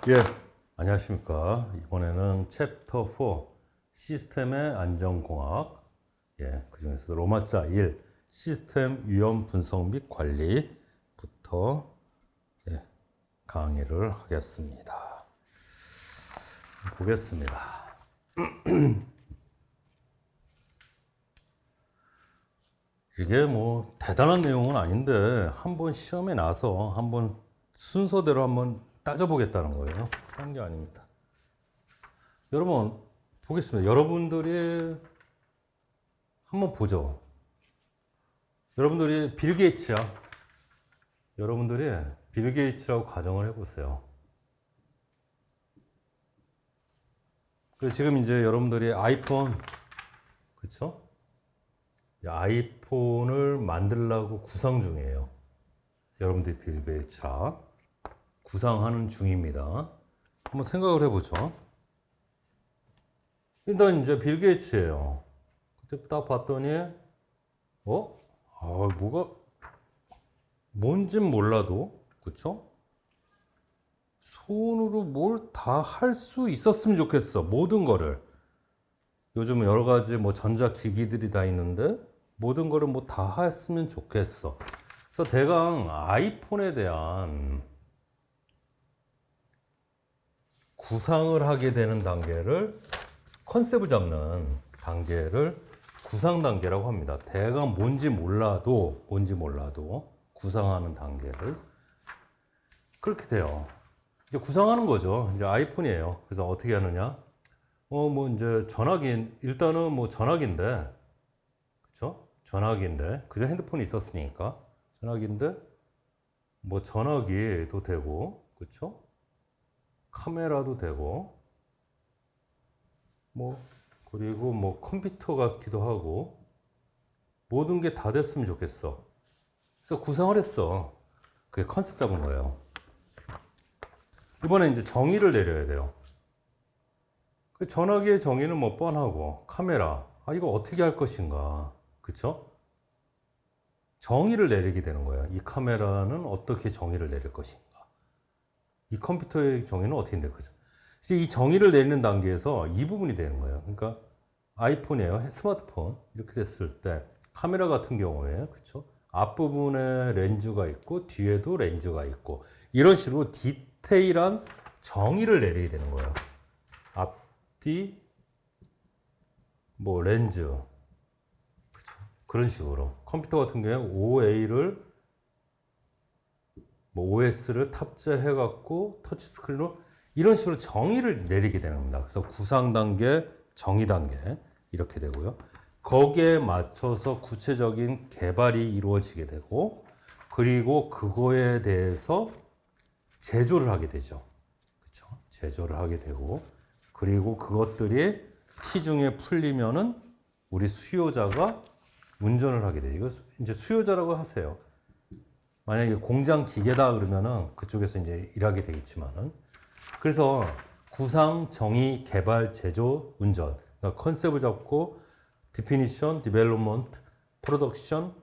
예, 안녕하십니까. 이번에는 챕터 4 시스템의 안전공학, 그 중에서 로마자 1 시스템 위험 분석 및 관리부터 강의를 하겠습니다. 보겠습니다. 이게 뭐 대단한 내용은 아닌데 한번 시험에 나서 한번 순서대로 한번 따져보겠다는 거예요. 그런 게 아닙니다. 여러분 보겠습니다. 여러분들이 한번 보죠. 여러분들이 빌 게이츠야. 여러분들이 빌 게이츠라고 가정을 해보세요. 그리고 지금 이제 여러분들이 아이폰, 그쵸? 아이폰을 만들려고 구상 중이에요. 여러분들이 빌 게이츠라 구상하는 중입니다. 한번 생각을 해보죠. 일단 이제 빌 게이츠예요. 그때 딱 봤더니 뭐가 뭔진 몰라도 그쵸? 손으로 뭘 다 할 수 있었으면 좋겠어. 모든 거를. 요즘 여러 가지 뭐 전자기기들이 다 있는데 모든 거를 뭐 다 했으면 좋겠어. 그래서 대강 아이폰에 대한 구상을 하게 되는 단계를, 컨셉을 잡는 단계를 구상 단계라고 합니다. 대강 뭔지 몰라도 구상하는 단계를 그렇게 돼요. 이제 구상하는 거죠. 이제 아이폰이에요. 그래서 어떻게 하느냐? 뭐 이제 전화기, 일단은 뭐 전화기인데, 그쵸? 전화기인데, 그저 핸드폰이 있었으니까 전화기인데 뭐 전화기도 되고, 그쵸? 카메라도 되고, 그리고 뭐 컴퓨터 같기도 하고, 모든 게 다 됐으면 좋겠어. 그래서 구상을 했어. 그게 컨셉 잡은 거예요. 이번에 이제 정의를 내려야 돼요. 그 전화기의 정의는 뭐 뻔하고, 카메라, 이거 어떻게 할 것인가, 그쵸? 정의를 내리게 되는 거예요. 이 카메라는 어떻게 정의를 내릴 것인가, 이 컴퓨터의 정의는 어떻게 낼 것인가. 이제 이 정의를 내리는 단계에서 이 부분이 되는 거예요. 그러니까 아이폰이에요. 스마트폰. 이렇게 됐을 때 카메라 같은 경우에, 그쵸? 앞부분에 렌즈가 있고 뒤에도 렌즈가 있고 이런 식으로 디테일한 정의를 내려야 되는 거예요. 앞뒤 뭐 렌즈, 그쵸? 그런 식으로 컴퓨터 같은 경우에 OA를 뭐 OS를 탑재해 갖고 터치 스크린으로 이런 식으로 정의를 내리게 되는 겁니다. 그래서 구상 단계, 정의 단계 이렇게 되고요. 거기에 맞춰서 구체적인 개발이 이루어지게 되고, 그리고 그거에 대해서 제조를 하게 되죠. 그렇죠? 제조를 하게 되고, 그리고 그것들이 시중에 풀리면은 우리 수요자가 운전을 하게 돼요. 이거 이제 수요자라고 하세요. 만약에 공장 기계다 그러면은 그쪽에서 이제 일하게 되겠지만은, 그래서 구상, 정의, 개발, 제조, 운전, 그러니까 컨셉을 잡고 디피니션, 디벨롭먼트, 프로덕션,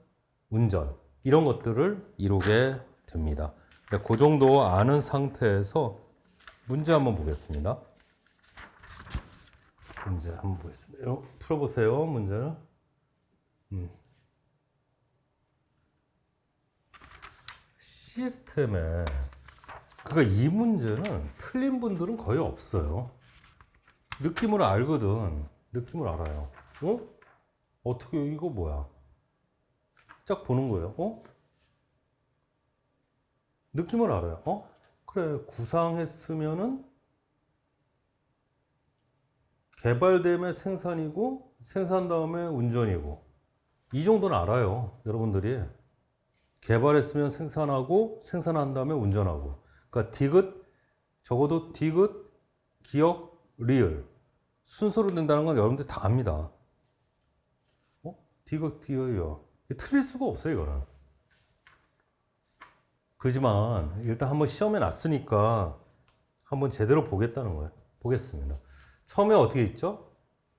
운전 이런 것들을 이루게 됩니다. 그 정도 아는 상태에서 문제 한번 보겠습니다. 문제 한번 보겠습니다. 풀어보세요. 문제는. 시스템에, 그러니까 이 문제는 틀린 분들은 거의 없어요. 느낌을 알거든. 느낌을 알아요. 어떻게, 이거 뭐야? 쫙 보는 거예요. 느낌을 알아요. 그래, 구상했으면은 개발되면 생산이고, 생산 다음에 운전이고. 이 정도는 알아요. 여러분들이. 개발했으면 생산하고, 생산한 다음에 운전하고. 그러니까 디귿, 적어도 디귿, 기억, 리을. 순서로 된다는 건 여러분들 다 압니다. 디귿, 기억이요. 틀릴 수가 없어요, 이거는. 그지만, 일단 한번 시험에 놨으니까 한번 제대로 보겠다는 거예요. 보겠습니다. 처음에 어떻게 있죠?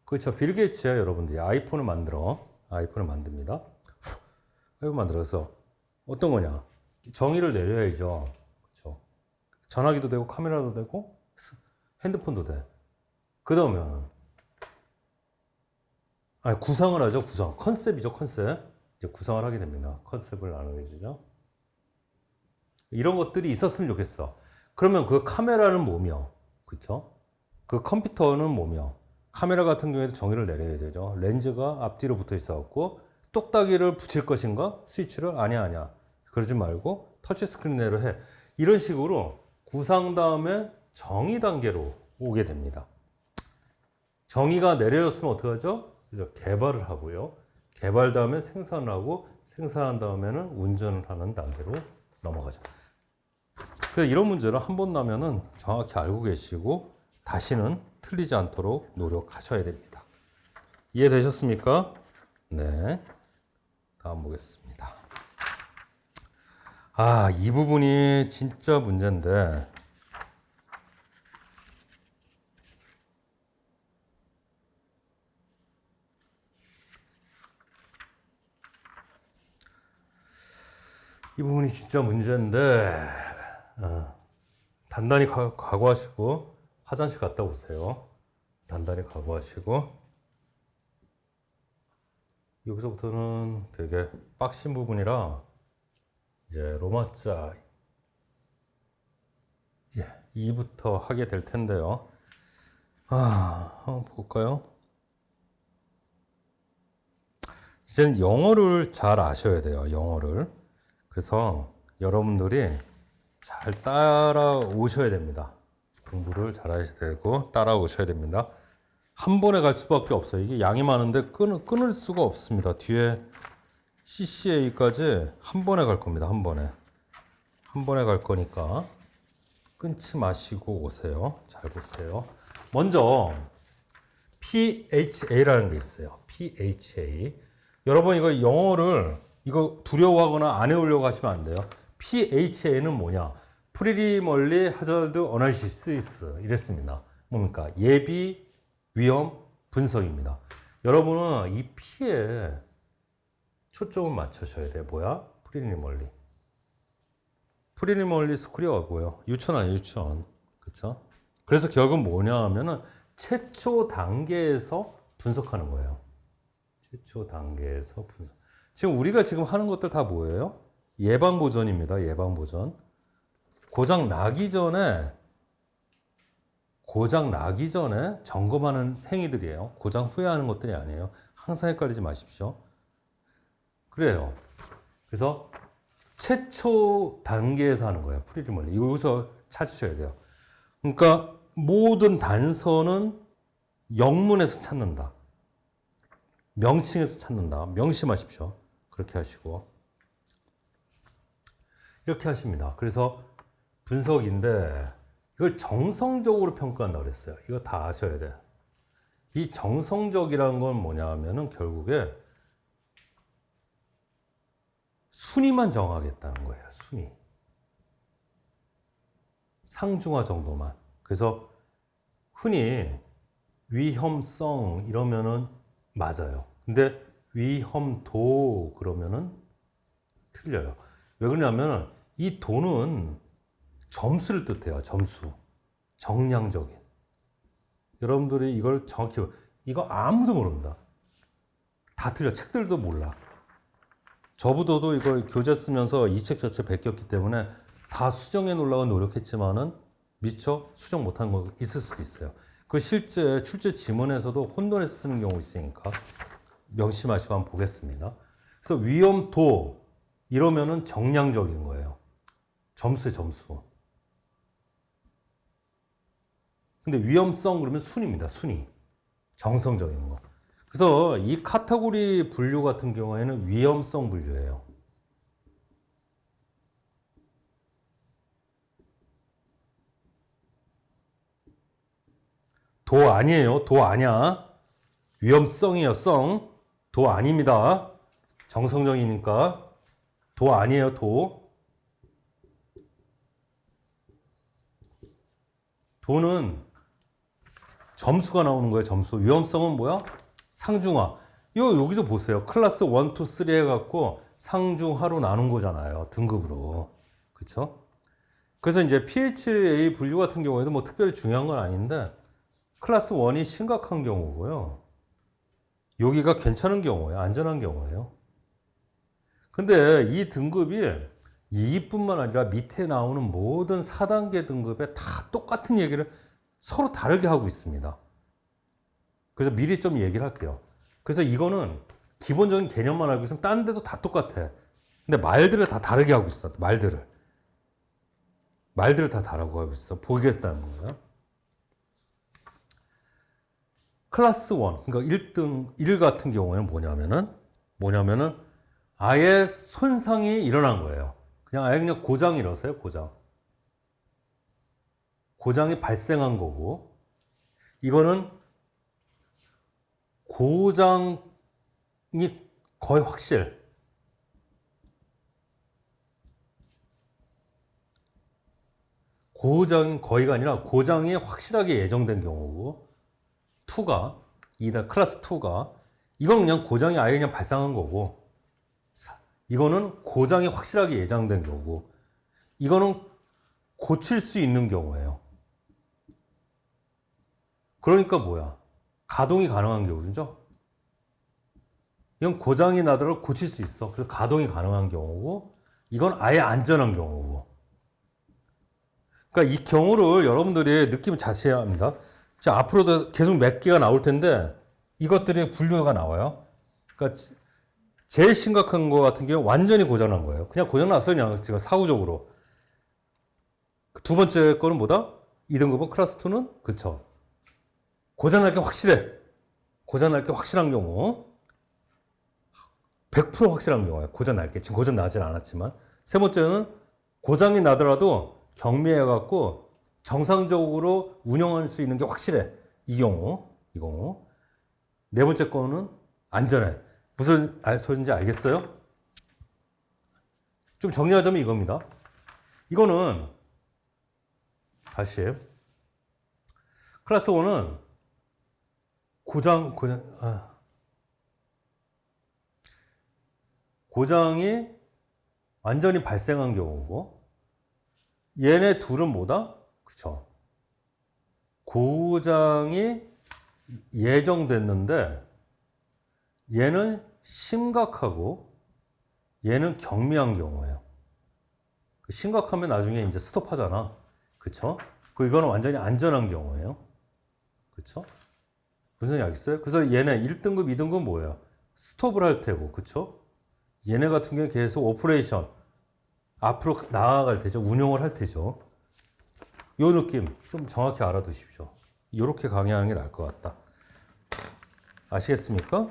그렇죠. 빌 게이츠야, 여러분들이. 아이폰을 만듭니다. 아이폰 만들어서 어떤 거냐? 정의를 내려야죠. 그렇죠. 전화기도 되고 카메라도 되고 핸드폰도 돼. 그러면 구상을 하죠. 구상. 컨셉이죠. 컨셉. 이제 구상을 하게 됩니다. 컨셉을 나누죠. 이런 것들이 있었으면 좋겠어. 그러면 그 카메라는 뭐며, 그쵸? 그 컴퓨터는 뭐며, 카메라 같은 경우에도 정의를 내려야 되죠. 렌즈가 앞뒤로 붙어 있어갖고 똑딱이를 붙일 것인가? 스위치를? 아니야. 그러지 말고 터치스크린으로 해. 이런 식으로 구상 다음에 정의 단계로 오게 됩니다. 정의가 내려졌으면 어떻게 하죠? 개발을 하고요. 개발 다음에 생산을 하고 생산한 다음에는 운전을 하는 단계로 넘어가죠. 그래서 이런 문제를 한 번 나면은 정확히 알고 계시고 다시는 틀리지 않도록 노력하셔야 됩니다. 이해되셨습니까? 네. 다음 보겠습니다. 이 부분이 진짜 문제인데 단단히 각오하시고 화장실 갔다 오세요. 단단히 각오하시고 여기서부터는 되게 빡신 부분이라 이제 로마자 2부터 하게 될 텐데요. 한번 볼까요? 이제는 영어를 잘 아셔야 돼요. 영어를. 그래서 여러분들이 잘 따라오셔야 됩니다. 공부를 잘 하셔야 되고 따라오셔야 됩니다. 한 번에 갈 수밖에 없어요. 이게 양이 많은데 끊을 수가 없습니다. 뒤에 CCA까지 한 번에 갈 겁니다. 한 번에 갈 거니까 끊지 마시고 오세요. 잘 보세요. 먼저 PHA라는 게 있어요. PHA. 여러분 이거 영어를 두려워하거나 안 해오려고 하시면 안 돼요. PHA는 뭐냐? 프리리멀리 하자드 어널리시스 이랬습니다. 뭡니까? 예비 위험 분석입니다. 여러분은 이 P에 초점을 맞추셔야 돼요. 뭐야? 프리리멀리. 프리리멀리 스쿨이 뭐예요? 유치원 아니에요? 유치원. 그쵸? 그래서 결국 뭐냐 하면은 최초 단계에서 분석하는 거예요. 최초 단계에서 분석. 지금 우리가 지금 하는 것들 다 뭐예요? 예방보전입니다. 예방보전. 고장 나기 전에 점검하는 행위들이에요. 고장 후에 하는 것들이 아니에요. 항상 헷갈리지 마십시오. 그래요. 그래서 최초 단계에서 하는 거예요. 프리리멀리. 여기서 찾으셔야 돼요. 그러니까 모든 단서는 영문에서 찾는다. 명칭에서 찾는다. 명심하십시오. 그렇게 하시고. 이렇게 하십니다. 그래서 분석인데 이걸 정성적으로 평가한다고 그랬어요. 이거 다 아셔야 돼. 이 정성적이라는 건 뭐냐 하면은 결국에 순위만 정하겠다는 거예요. 순위. 상중하 정도만. 그래서 흔히 위험성 이러면은 맞아요. 근데 위험도 그러면은 틀려요. 왜 그러냐면 이 도는 점수를 뜻해요. 점수. 정량적인. 여러분들이 이걸 정확히 이거 아무도 모릅니다. 다 틀려. 책들도 몰라. 저부터도 이거 교재 쓰면서 이 책 저 책 베꼈기 때문에 다 수정해 놓으려고 노력했지만은 미처 수정 못한 거 있을 수도 있어요. 그 실제 출제 지문에서도 혼돈해서 쓰는 경우 있으니까 명심하시고 한번 보겠습니다. 그래서 위험도 이러면은 정량적인 거예요. 점수의 점수. 근데 위험성 그러면 순위입니다. 순위. 정성적인 거. 그래서 이 카테고리 분류 같은 경우에는 위험성 분류예요. 도 아니에요. 도 아니야. 위험성이에요. 성. 도 아닙니다. 정성적이니까. 도 아니에요. 도. 도는 점수가 나오는 거예요. 점수. 위험성은 뭐야? 상중하. 이거 여기서 보세요. 클래스 1, 2, 3 해갖고 상중하로 나눈 거잖아요. 등급으로. 그쵸? 그래서 이제 PHA 분류 같은 경우에도 뭐 특별히 중요한 건 아닌데 클래스 1이 심각한 경우고요. 여기가 괜찮은 경우예요. 안전한 경우예요. 근데 이 등급이 2뿐만 아니라 밑에 나오는 모든 4단계 등급에 다 똑같은 얘기를 서로 다르게 하고 있습니다. 그래서 미리 좀 얘기를 할게요. 그래서 이거는 기본적인 개념만 알고 있으면 다른 데도 다 똑같아. 근데 말들을 다 다르게 하고 있어. 말들을 다 다르게 하고 있어. 보이겠다는 거예요. 클래스 1, 그러니까 1등, 1 같은 경우에는 뭐냐면은 아예 손상이 일어난 거예요. 그냥 고장이 일어서요, 고장. 고장이 발생한 거고, 이거는 고장이 거의 확실. 고장 거의가 아니라 고장이 확실하게 예정된 경우고, 2가, 클래스 2가, 이건 그냥 고장이 아예 그냥 발생한 거고, 이거는 고장이 확실하게 예정된 경우고, 이거는 고칠 수 있는 경우예요. 그러니까 뭐야? 가동이 가능한 경우죠. 이건 고장이 나더라도 고칠 수 있어. 그래서 가동이 가능한 경우고, 이건 아예 안전한 경우고. 그러니까 이 경우를 여러분들이 느낌을 자세히 합니다. 자, 앞으로도 계속 몇 개가 나올 텐데, 이것들이 분류가 나와요. 그러니까 제일 심각한 거 같은 경우 완전히 고장난 거예요. 그냥 고장났어요. 그냥 지금 사후적으로. 두 번째 거는 뭐다? 2등급은 클래스 2는 그쵸. 고장날 게 확실해. 고장날 게 확실한 경우. 100% 확실한 경우예요. 고장날 게. 지금 고장 나진 않았지만. 세 번째는 고장이 나더라도 경미해갖고 정상적으로 운영할 수 있는 게 확실해. 이 경우. 네 번째 거는 안전해. 무슨 소리인지 알겠어요? 좀 정리하자면 이겁니다. 이거는 다시 클래스 1은 고장이 완전히 발생한 경우고, 얘네 둘은 뭐다? 그쵸. 고장이 예정됐는데 얘는 심각하고 얘는 경미한 경우예요. 심각하면 나중에 이제 스톱하잖아. 그쵸? 이거는 완전히 안전한 경우예요. 그쵸? 무슨 얘기 알겠어요? 그래서 얘네 1등급, 2등급 뭐예요? 스톱을 할 테고, 그쵸? 얘네 같은 경우는 계속 오퍼레이션, 앞으로 나아갈 테죠. 운영을 할 테죠. 요 느낌 좀 정확히 알아두십시오. 이렇게 강의하는 게 나을 것 같다. 아시겠습니까?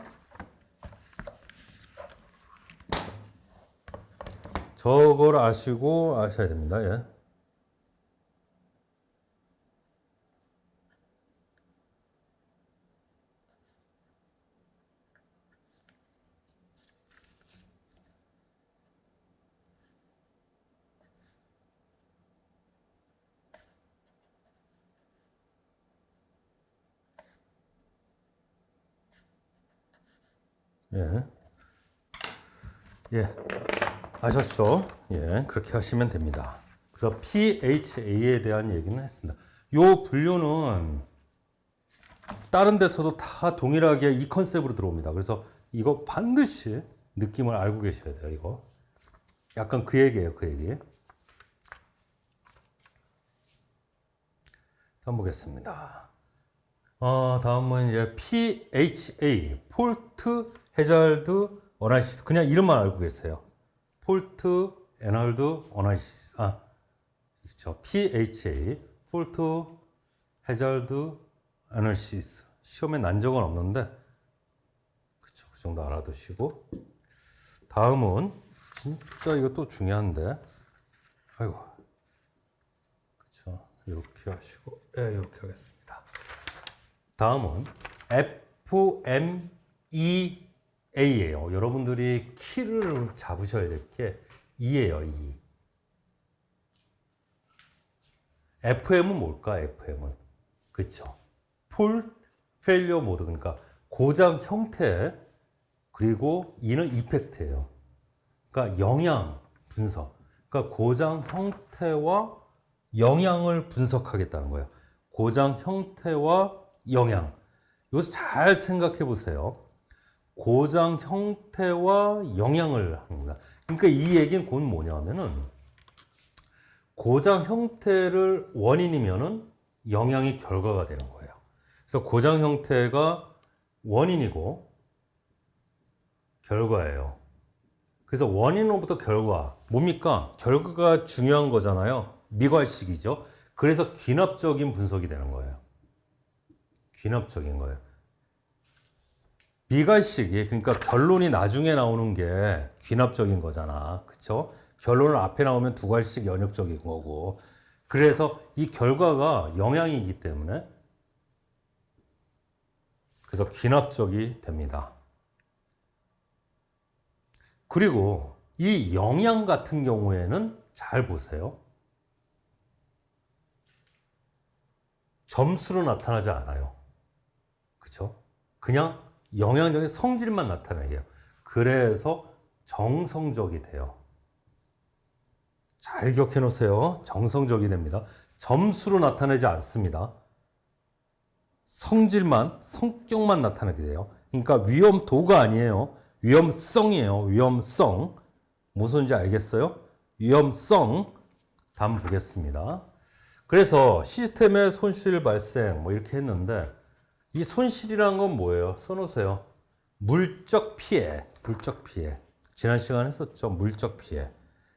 저걸 아시고 아셔야 됩니다. 예. 예. 예. 아셨죠? 예. 그렇게 하시면 됩니다. 그래서 PHA에 대한 얘기는 했습니다. 요 분류는 다른 데서도 다 동일하게 이 컨셉으로 들어옵니다. 그래서 이거 반드시 느낌을 알고 계셔야 돼요. 이거 약간 그 얘기예요. 그 얘기. 다음 보겠습니다. 다음은 이제 PHA, 폴트 해저드 어나리시스. 그냥 이름만 알고 계세요. 폴트 해저드 어나리시스. 그렇죠. PHA, 폴트 해저드 어나리시스. 시험에 난 적은 없는데, 그렇죠. 그 정도 알아두시고. 다음은 진짜 이것도 중요한데, 아이고, 그렇죠. 이렇게 하시고, 예, 이렇게 하겠습니다. 다음은 FMEA예요. 여러분들이 키를 잡으셔야 될 게 E예요. E. FM은 뭘까? FM은 그렇죠. Fault Failure Mode, 그러니까 고장 형태, 그리고 E는 이펙트예요. 그러니까 영향 분석. 그러니까 고장 형태와 영향을 분석하겠다는 거예요. 고장 형태와 영향. 여기서 잘 생각해 보세요. 고장 형태와 영향을 합니다. 그러니까 이 얘기는 곧 뭐냐면은 고장 형태를 원인이면은 영향이 결과가 되는 거예요. 그래서 고장 형태가 원인이고 결과예요. 그래서 원인으로부터 결과, 뭡니까? 결과가 중요한 거잖아요. 미괄식이죠. 그래서 귀납적인 분석이 되는 거예요. 귀납적인 거예요. 미괄식이, 그러니까 결론이 나중에 나오는 게 귀납적인 거잖아. 그쵸? 결론은 앞에 나오면 두괄식 연역적인 거고. 그래서 이 결과가 영향이기 때문에 그래서 귀납적이 됩니다. 그리고 이 영향 같은 경우에는 잘 보세요. 점수로 나타나지 않아요. 그쵸? 그냥 영향적인 성질만 나타나게 해요. 그래서 정성적이 돼요. 잘 기억해 놓으세요. 정성적이 됩니다. 점수로 나타나지 않습니다. 성질만, 성격만 나타나게 돼요. 그러니까 위험도가 아니에요. 위험성이에요. 위험성. 무슨지 알겠어요? 위험성. 다음 보겠습니다. 그래서 시스템의 손실 발생 뭐 이렇게 했는데 이 손실이란 건 뭐예요? 써놓으세요. 물적 피해. 물적 피해. 지난 시간에 했었죠. 물적 피해.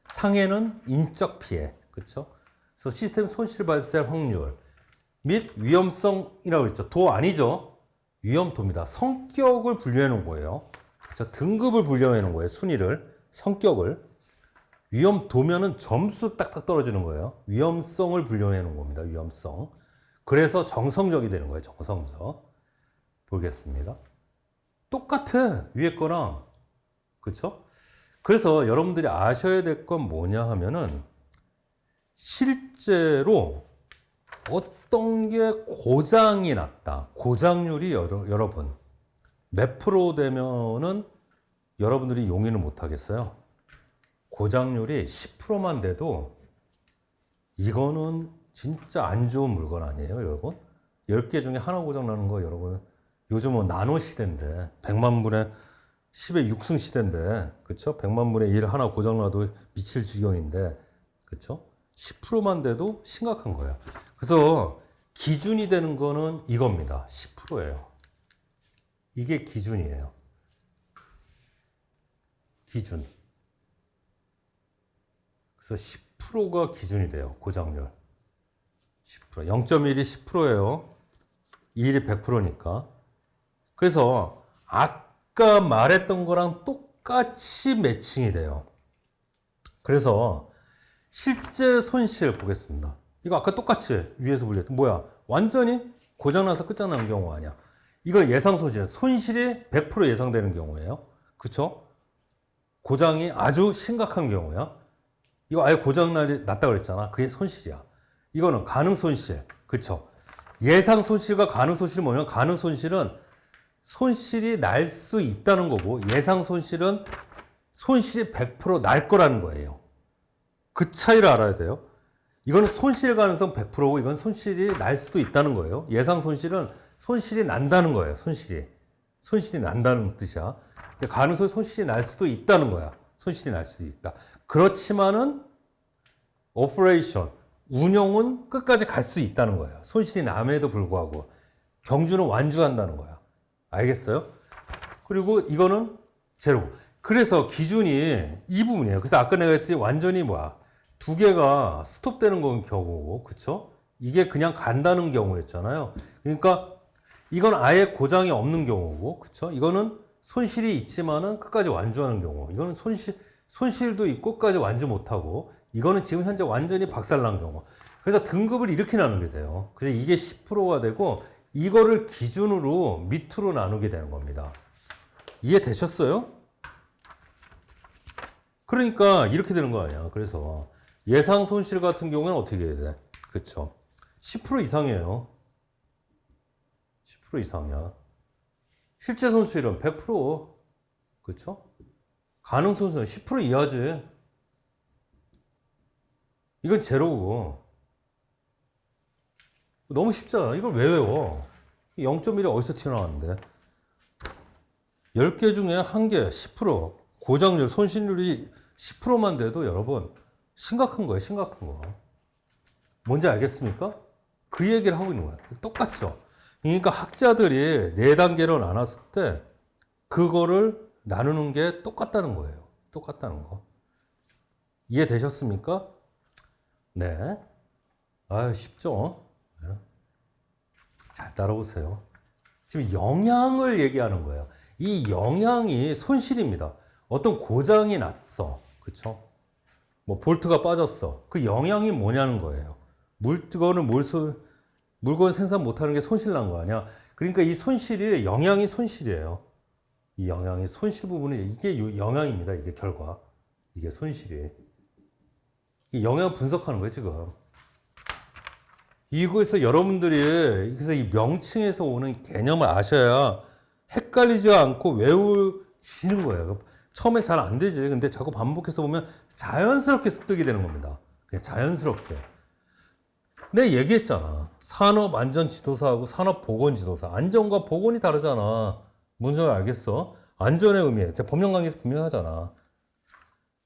상해는 인적 피해. 그렇죠? 그래서 시스템 손실 발생 확률 및 위험성이라고 했죠. 도 아니죠. 위험도입니다. 성격을 분류해 놓은 거예요. 그렇죠? 등급을 분류해 놓은 거예요. 순위를, 성격을. 위험도면은 점수 딱딱 떨어지는 거예요. 위험성을 분류해 놓은 겁니다. 위험성. 그래서 정성적이 되는 거예요. 정성적. 보겠습니다. 똑같아. 위에 거랑. 그렇죠? 그래서 여러분들이 아셔야 될 건 뭐냐 하면은 실제로 어떤 게 고장이 났다. 고장률이 여러분 몇 프로 되면은 여러분들이 용인을 못 하겠어요? 고장률이 10%만 돼도 이거는 진짜 안 좋은 물건 아니에요, 여러분? 10개 중에 하나 고장 나는 거 여러분 요즘은 나노 시대인데 100만 분의 10의 6승 시대인데 그쵸? 100만 분의 1 하나 고장 나도 미칠 지경인데 그쵸? 10%만 돼도 심각한 거예요. 그래서 기준이 되는 거는 이겁니다. 10%예요. 이게 기준이에요. 기준. 그래서 10%가 기준이 돼요. 고장률. 10%. 0.1이 10%예요. 2일이 100%니까. 그래서 아까 말했던 거랑 똑같이 매칭이 돼요. 그래서 실제 손실 보겠습니다. 이거 아까 똑같이 위에서 불렸던 뭐야? 완전히 고장나서 끝장나는 경우 아니야. 이거 예상 손실. 손실이 100% 예상되는 경우예요. 그쵸? 고장이 아주 심각한 경우야. 이거 아예 고장날이 났다 그랬잖아. 그게 손실이야. 이거는 가능 손실. 그쵸? 예상 손실과 가능 손실이 뭐냐면 가능 손실은 손실이 날 수 있다는 거고 예상 손실은 손실이 100% 날 거라는 거예요. 그 차이를 알아야 돼요. 이거는 손실 가능성 100%고 이건 손실이 날 수도 있다는 거예요. 예상 손실은 손실이 난다는 거예요. 손실이 난다는 뜻이야. 근데 가능성 손실이 날 수도 있다는 거야. 손실이 날 수도 있다. 그렇지만은 오퍼레이션 운영은 끝까지 갈 수 있다는 거예요. 손실이 남에도 불구하고 경주는 완주한다는 거야. 알겠어요? 그리고 이거는 제로. 그래서 기준이 이 부분이에요. 그래서 아까 내가 했더니 완전히 뭐야? 두 개가 스톱되는 건 경우고, 그쵸? 이게 그냥 간다는 경우였잖아요. 그러니까 이건 아예 고장이 없는 경우고, 그쵸? 이거는 손실이 있지만은 끝까지 완주하는 경우. 이거는 손실도 있고 끝까지 완주 못하고, 이거는 지금 현재 완전히 박살난 경우. 그래서 등급을 이렇게 나누게 돼요. 그래서 이게 10%가 되고, 이거를 기준으로 밑으로 나누게 되는 겁니다. 이해되셨어요? 그러니까 이렇게 되는 거 아니야. 그래서 예상 손실 같은 경우는 어떻게 해야 돼? 그쵸? 10% 이상이에요. 10% 이상이야. 실제 손실은 100%. 그쵸? 가능 손실은 10% 이하지. 이건 제로고. 너무 쉽잖아. 이걸 왜 외워? 0.1이 어디서 튀어나왔는데? 10개 중에 1개, 10%, 고장률, 손실률이 10%만 돼도 여러분, 심각한 거예요, 심각한 거. 뭔지 알겠습니까? 그 얘기를 하고 있는 거예요. 똑같죠? 그러니까 학자들이 4단계로 나눴을 때, 그거를 나누는 게 똑같다는 거예요. 똑같다는 거. 이해되셨습니까? 네. 아, 쉽죠? 네. 잘 따라오세요. 지금 영향을 얘기하는 거예요. 이 영향이 손실입니다. 어떤 고장이 났어. 그쵸? 뭐, 볼트가 빠졌어. 그 영향이 뭐냐는 거예요. 물건 생산 못하는 게 손실 난 거 아니야? 그러니까 이 손실이, 영향이 손실이에요. 이 영향이 손실 부분이, 이게 영향입니다. 이게 결과. 이게 손실이. 이 영향 분석하는 거예요, 지금. 이거에서 여러분들이, 그래서 이 명칭에서 오는 개념을 아셔야 헷갈리지 않고 외우시는 거예요. 처음에 잘 안 되지. 근데 자꾸 반복해서 보면 자연스럽게 습득이 되는 겁니다. 그냥 자연스럽게. 내가 얘기했잖아. 산업안전지도사하고 산업보건지도사. 안전과 보건이 다르잖아. 뭔지 알겠어? 안전의 의미. 법령 강의에서 분명히 하잖아.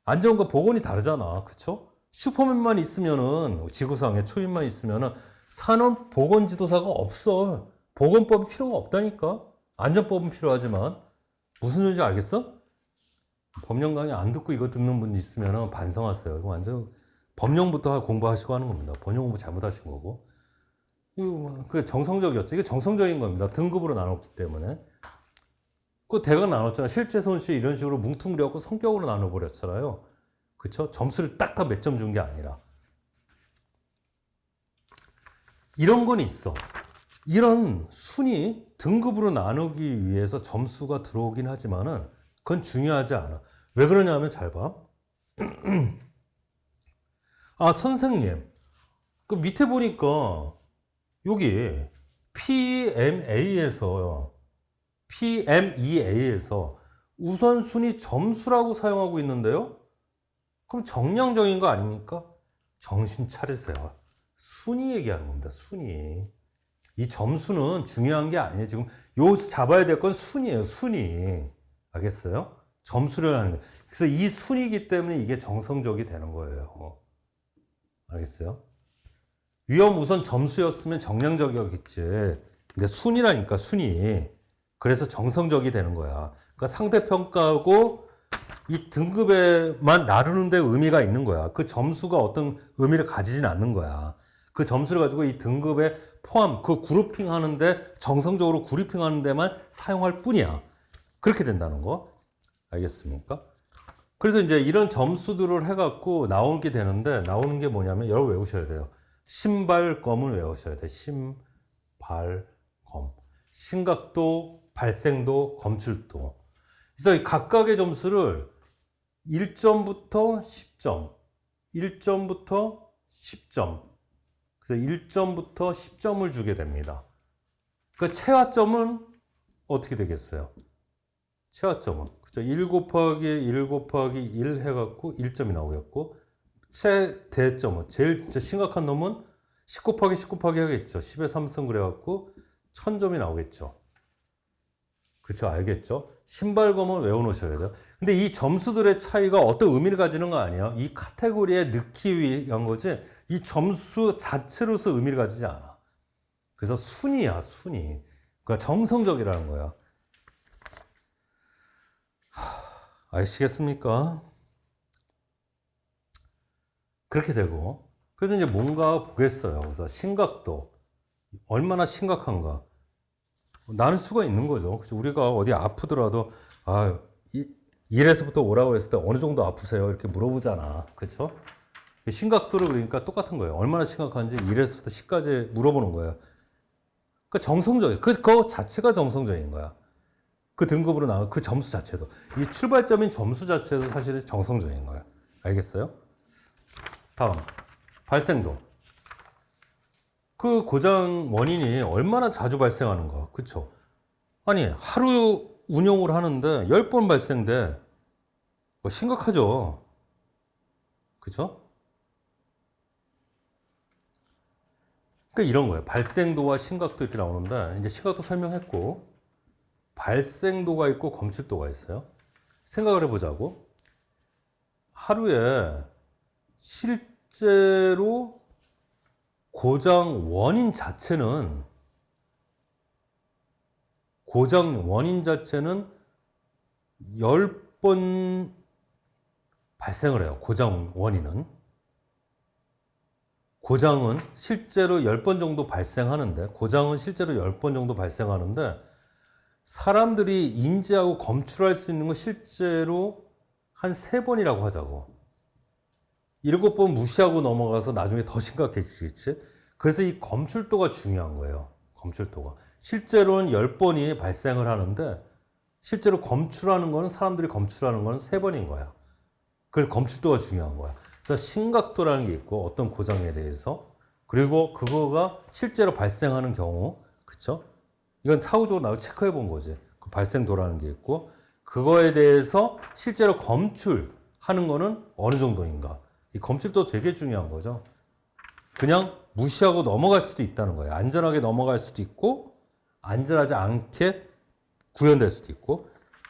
안전과 보건이 다르잖아. 그쵸? 슈퍼맨만 있으면은, 지구상에 초인만 있으면은, 산업보건지도사가 없어. 보건법이 필요가 없다니까? 안전법은 필요하지만. 무슨 소리인지 알겠어? 법령 강의 안 듣고 이거 듣는 분 있으면은 반성하세요. 이거 완전 법령부터 공부하시고 하는 겁니다. 법령 공부 잘못하신 거고. 이거 그 정성적이었죠. 이게 정성적인 겁니다. 등급으로 나눴기 때문에. 그 대강 나눴잖아. 실제 손실 이런 식으로 뭉뚱그려갖고 성격으로 나눠버렸잖아요. 그쵸? 점수를 딱 다 몇 점 준 게 아니라. 이런 건 있어. 이런 순위 등급으로 나누기 위해서 점수가 들어오긴 하지만은 그건 중요하지 않아. 왜 그러냐면 잘 봐. 아, 선생님. 그 밑에 보니까 여기 PMEA에서 우선순위 점수라고 사용하고 있는데요. 그럼 정량적인 거 아닙니까? 정신 차리세요. 순위 얘기하는 겁니다. 순위. 이 점수는 중요한 게 아니에요. 지금 여기서 잡아야 될 건 순위예요. 순위. 알겠어요? 점수를 하는 거예요. 그래서 이 순위이기 때문에 이게 정성적이 되는 거예요. 알겠어요? 위험 우선 점수였으면 정량적이었겠지. 근데 순위라니까, 순위. 그래서 정성적이 되는 거야. 그러니까 상대평가하고 이 등급에만 나누는 데 의미가 있는 거야. 그 점수가 어떤 의미를 가지진 않는 거야. 그 점수를 가지고 이 등급에 포함, 그 그룹핑 하는데, 정성적으로 그룹핑 하는 데만 사용할 뿐이야. 그렇게 된다는 거. 알겠습니까? 그래서 이제 이런 점수들을 해갖고 나오게 되는데, 나오는 게 뭐냐면, 여러분 외우셔야 돼요. 신발검을 외우셔야 돼. 신발검. 심각도, 발생도, 검출도. 그래서 이 각각의 점수를 1점부터 10점, 1점부터 10점, 그래서 1점부터 10점을 주게 됩니다. 그 최하점은 어떻게 되겠어요? 최하점은 그죠? 1 곱하기 1 곱하기 1 해갖고 1점이 나오겠고, 최대점은 제일 진짜 심각한 놈은 10 곱하기 10 곱하기 하겠죠. 10의 3승 그래갖고 1000점이 나오겠죠. 그쵸? 알겠죠? 신발검은 외워놓으셔야 돼요. 근데 이 점수들의 차이가 어떤 의미를 가지는 거 아니에요. 이 카테고리에 넣기 위한 거지, 이 점수 자체로서 의미를 가지지 않아. 그래서 순위야, 순위. 그러니까 정성적이라는 거야. 아시겠습니까? 그렇게 되고, 그래서 이제 뭔가 보겠어요. 그래서 심각도, 얼마나 심각한가. 나눌 수가 있는 거죠. 그래서 우리가 어디 아프더라도, 아, 1에서부터 5라고 했을 때 어느 정도 아프세요? 이렇게 물어보잖아. 그쵸? 심각도를 그러니까 똑같은 거예요. 얼마나 심각한지 1에서부터 10까지 물어보는 거예요. 그러니까 정성적이에요. 그거 자체가 정성적인 거야. 그 등급으로 나온 그 점수 자체도. 이 출발점인 점수 자체도 사실 정성적인 거야. 알겠어요? 다음. 발생도. 그 고장 원인이 얼마나 자주 발생하는가. 그쵸? 아니, 하루 운영을 하는데 10번 발생돼. 심각하죠? 그쵸? 그러니까 이런 거예요. 발생도와 심각도 이렇게 나오는데 이제 심각도 설명했고 발생도가 있고 검출도가 있어요. 생각을 해보자고. 하루에 실제로 고장 원인 자체는 10번 발생을 해요. 고장 원인은. 고장은 실제로 10번 정도 발생하는데, 사람들이 인지하고 검출할 수 있는 건 실제로 한 3번이라고 하자고. 7번 무시하고 넘어가서 나중에 더 심각해지겠지? 그래서 이 검출도가 중요한 거예요. 검출도가. 실제로는 10번이 발생을 하는데, 실제로 사람들이 검출하는 거는 3번인 거야. 그래서 검출도가 중요한 거야. 그래서 심각도라는 게 있고, 어떤 고장에 대해서. 그리고 그거가 실제로 발생하는 경우, 그쵸? 이건 사후적으로 나도 체크해 본 거지. 그 발생도라는 게 있고, 그거에 대해서 실제로 검출하는 거는 어느 정도인가. 이 검출도 되게 중요한 거죠. 그냥 무시하고 넘어갈 수도 있다는 거예요. 안전하게 넘어갈 수도 있고, 안전하지 않게 구현될 수도 있고,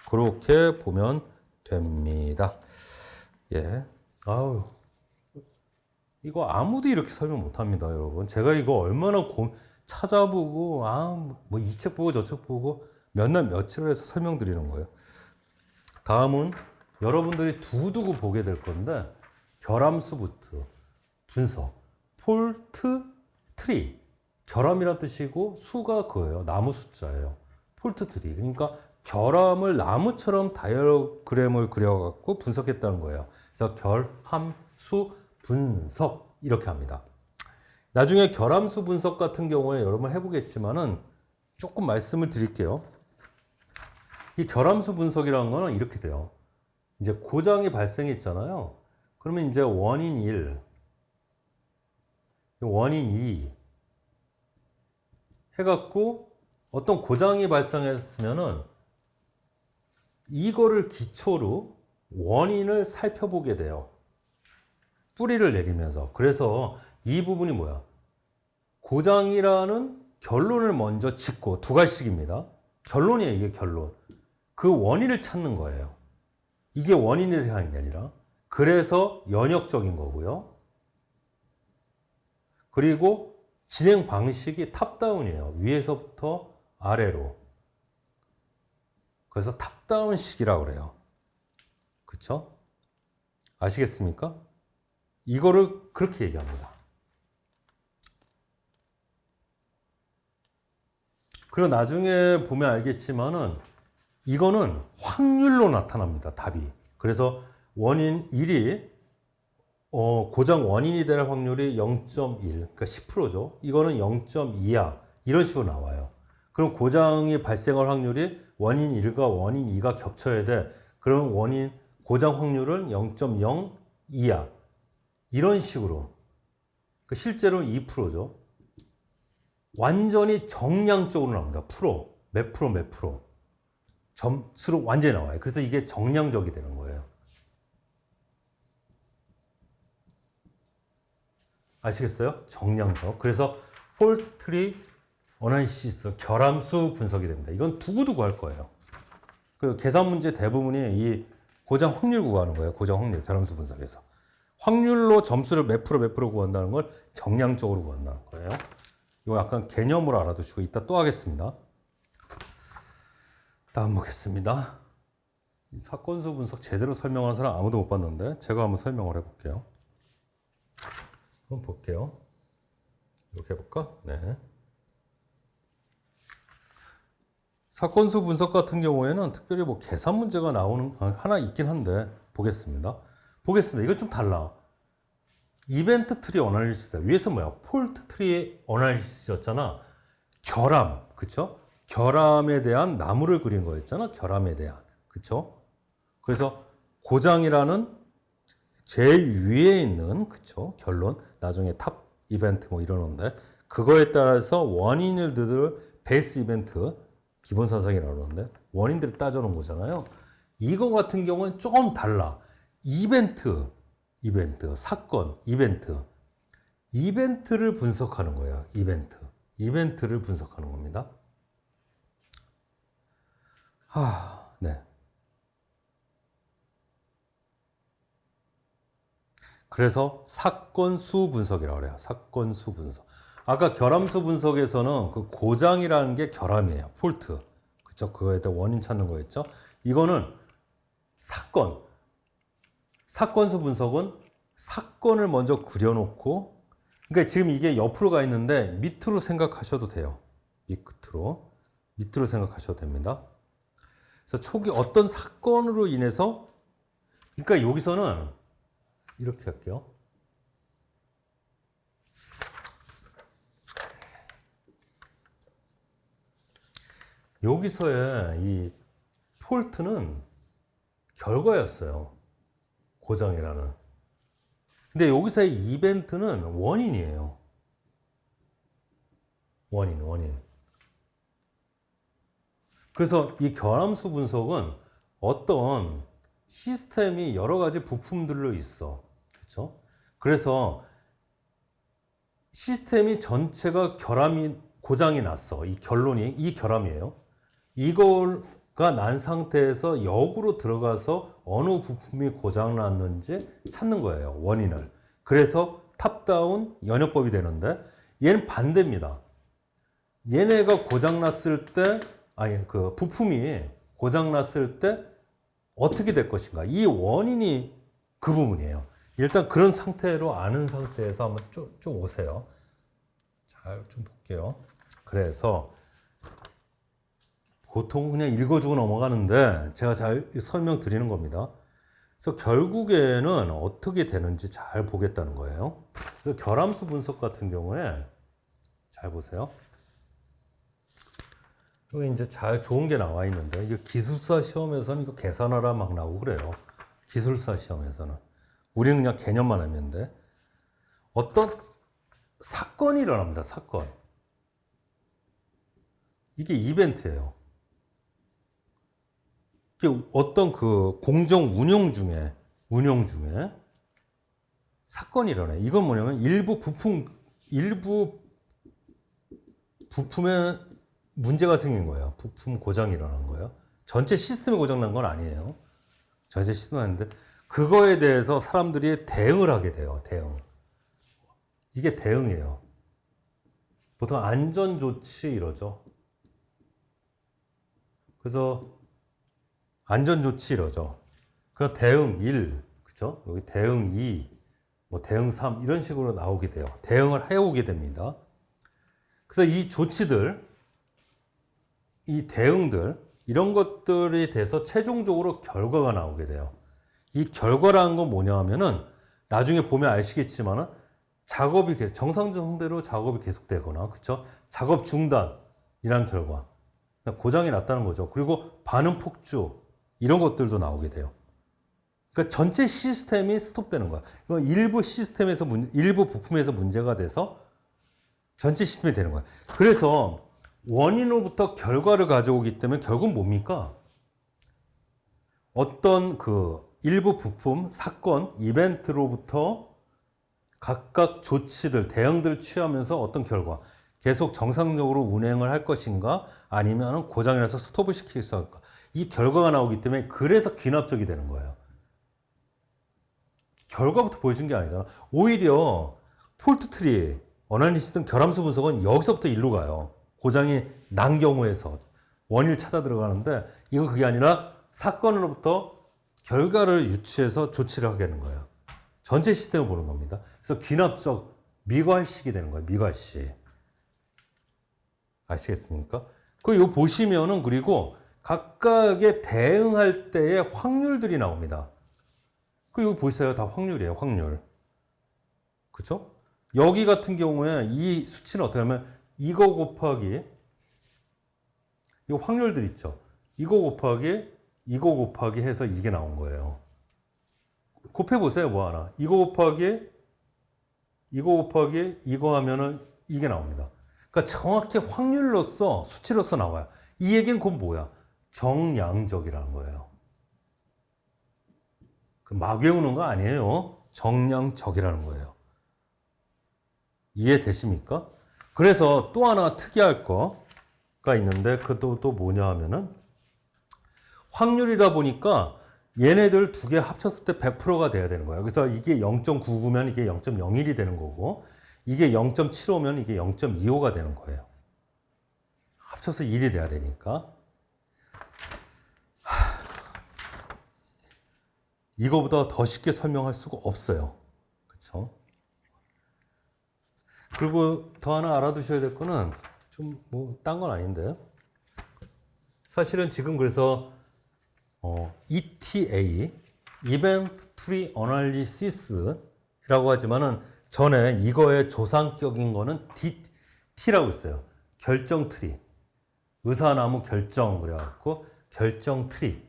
그렇게 보면 됩니다. 예. 아우. 이거 아무도 이렇게 설명 못 합니다, 여러분. 제가 이거 얼마나 찾아보고, 뭐 이 책 보고 저 책 보고 몇 날 며칠을 해서 설명드리는 거예요. 다음은 여러분들이 두고두고 보게 될 건데, 결함수부터 분석, 폴트 트리. 결함이란 뜻이고 수가 그거예요. 나무 숫자예요. 폴트 트리. 그러니까 결함을 나무처럼 다이어그램을 그려갖고 분석했다는 거예요. 그래서 결함수 분석 이렇게 합니다. 나중에 결함수 분석 같은 경우에 여러분 해보겠지만은 조금 말씀을 드릴게요. 이 결함수 분석이라는 거는 이렇게 돼요. 이제 고장이 발생했잖아요. 그러면 이제 원인 1, 원인 2 해갖고 어떤 고장이 발생했으면은 이거를 기초로 원인을 살펴보게 돼요. 뿌리를 내리면서. 그래서 이 부분이 뭐야? 고장이라는 결론을 먼저 짓고 두 가지씩입니다. 결론이에요, 이게 결론. 그 원인을 찾는 거예요. 이게 원인이 되는 게 아니라. 그래서 연역적인 거고요. 그리고 진행 방식이 탑다운이에요. 위에서부터 아래로. 그래서 탑다운식이라고 그래요. 그쵸? 아시겠습니까? 이거를 그렇게 얘기합니다. 그리고 나중에 보면 알겠지만은 이거는 확률로 나타납니다. 답이. 그래서 원인 1이 고장 원인이 될 확률이 0.1, 그러니까 10%죠. 이거는 0.2야. 이런 식으로 나와요. 그럼 고장이 발생할 확률이 원인 1과 원인 2가 겹쳐야 돼. 그럼 고장 확률은 0.02야. 이런 식으로. 실제로는 2%죠. 완전히 정량적으로 나옵니다. 몇 프로. 점수로 완전히 나와요. 그래서 이게 정량적이 되는 거예요. 아시겠어요? 정량적. 그래서 폴트 트리 어나리시스, 결함수 분석이 됩니다. 이건 두고두고 할 거예요. 그 계산 문제 대부분이 이 고장 확률 구하는 거예요. 고장 확률, 결함수 분석에서. 확률로 점수를 몇 프로 구한다는 걸 정량적으로 구한다는 거예요. 이거 약간 개념으로 알아두시고 이따 또 하겠습니다. 다음 보겠습니다. 이 사건수 분석 제대로 설명하는 사람 아무도 못 봤는데 제가 한번 설명을 해볼게요. 한번 볼게요. 이렇게 해볼까? 네. 사건수 분석 같은 경우에는 특별히 뭐 계산 문제가 나오는 하나 있긴 한데 보겠습니다. 이건 좀 달라. 이벤트 트리 어널리시스. 위에서 뭐야? 폴트 트리 어널리시스였잖아. 결함, 그쵸? 결함에 대한 나무를 그린 거였잖아. 결함에 대한, 그쵸? 그래서 고장이라는 제일 위에 있는, 그쵸? 결론. 나중에 탑 이벤트 뭐 이러는데 그거에 따라서 원인들을 베이스 이벤트 기본 사상이라고 그러는데 원인들을 따져놓은 거잖아요. 이거 같은 경우는 조금 달라. 이벤트, 사건, 이벤트. 이벤트를 분석하는 거예요. 이벤트를 분석하는 겁니다. 네. 그래서 사건 수 분석이라고 그래요. 사건 수 분석. 아까 결함수 분석에서는 그 고장이라는 게 결함이에요. 폴트. 그쵸? 그거에 대해 원인 찾는 거였죠. 이거는 사건수 분석은 사건을 먼저 그려놓고, 그러니까 지금 이게 옆으로 가 있는데 밑으로 생각하셔도 돼요. 밑으로 생각하셔도 됩니다. 그래서 초기 어떤 사건으로 인해서, 그러니까 여기서는 이렇게 할게요. 여기서의 이 폴트는 결과였어요. 고장이라는. 근데 여기서의 이벤트는 원인이에요. 원인. 그래서 이 결함수 분석은 어떤 시스템이 여러 가지 부품들로 있어. 그렇죠? 그래서 시스템이 전체가 고장이 났어. 이 결론이 이 결함이에요. 이거가 난 상태에서 역으로 들어가서 어느 부품이 고장 났는지 찾는 거예요. 원인을. 그래서 탑다운 연역법이 되는데 얘는 반대입니다. 얘네가 고장 났을 때, 그 부품이 고장 났을 때 어떻게 될 것인가. 이 원인이 그 부분이에요. 일단 그런 상태로 아는 상태에서 한번 좀 오세요. 잘 좀 볼게요. 그래서 보통 그냥 읽어주고 넘어가는데 제가 잘 설명드리는 겁니다. 그래서 결국에는 어떻게 되는지 잘 보겠다는 거예요. 그래서 결함수 분석 같은 경우에 잘 보세요. 여기 이제 잘 좋은 게 나와 있는데, 이거 기술사 시험에서는 이거 계산하라 막 나오고 그래요. 기술사 시험에서는. 우리는 그냥 개념만 하면 돼. 어떤 사건이 일어납니다. 사건. 이게 이벤트예요. 이게 어떤 그 공정 운영 중에 사건이 일어나요. 이건 뭐냐면 일부 부품에 문제가 생긴 거예요. 부품 고장이 일어난 거예요. 전체 시스템이 고장 난 건 아니에요. 전체 시스템이 났는데 그거에 대해서 사람들이 대응을 하게 돼요. 이게 대응이에요. 보통 안전조치 이러죠. 그래서 안전조치 이러죠. 그 대응 1, 그죠? 여기 대응 2, 뭐 대응 3 이런 식으로 나오게 돼요. 대응을 해오게 됩니다. 그래서 이 조치들, 이 대응들 이런 것들에 대해서 최종적으로 결과가 나오게 돼요. 이 결과라는 건 뭐냐 하면은 나중에 보면 아시겠지만은 작업이 정상적대로 작업이 계속되거나, 그쵸? 작업 중단이라는 결과, 고장이 났다는 거죠. 그리고 반응 폭주 이런 것들도 나오게 돼요. 그러니까 전체 시스템이 스톱되는 거야. 일부 부품에서 문제가 돼서 전체 시스템이 되는 거야. 그래서 원인으로부터 결과를 가져오기 때문에 결국은 뭡니까? 어떤 그 일부 부품, 사건, 이벤트로부터 각각 조치들, 대응들을 취하면서 어떤 결과, 계속 정상적으로 운행을 할 것인가, 아니면 고장이 나서 스톱을 시키겠어 할까. 이 결과가 나오기 때문에 그래서 귀납적이 되는 거예요. 결과부터 보여준 게 아니잖아. 오히려 폴트 트리, 어나리시스 결함수 분석은 여기서부터 일로 가요. 고장이 난 경우에서 원인을 찾아 들어가는데, 이건 그게 아니라 사건으로부터 결과를 유추해서 조치를 하게 되는 거예요. 전체 시스템을 보는 겁니다. 그래서 귀납적 미괄식이 되는 거예요. 미괄식. 아시겠습니까? 이거 보시면은, 그리고 각각의 대응할 때의 확률들이 나옵니다. 이거 보세요. 다 확률이에요. 확률. 그쵸? 여기 같은 경우에 이 수치는 어떻게 하면 이거 곱하기, 이거 확률들 있죠. 이거 곱하기 해서 이게 나온 거예요. 곱해보세요. 뭐 하나. 이거 곱하기 이거 하면은 이게 나옵니다. 그러니까 정확히 확률로서, 수치로서 나와요. 이 얘기는 그건 뭐야? 정량적이라는 거예요. 막 외우는 거 아니에요. 정량적이라는 거예요. 이해되십니까? 그래서 또 하나 특이할 거가 있는데 그것도 또 뭐냐 하면은 확률이다 보니까 얘네들 두 개 합쳤을 때 100%가 돼야 되는 거예요. 그래서 이게 0.99면 이게 0.01이 되는 거고 이게 0.75면 이게 0.25가 되는 거예요. 합쳐서 1이 돼야 되니까. 이거보다 더 쉽게 설명할 수가 없어요. 그렇죠? 그리고 더 하나 알아두셔야 될 거는 좀 뭐 딴 건 아닌데 사실은 지금 그래서 ETA, Event Tree Analysis라고 하지만은 전에 이거의 조상격인 거는 T라고 있어요. 결정 트리. 의사나무 결정 그래갖고 결정 트리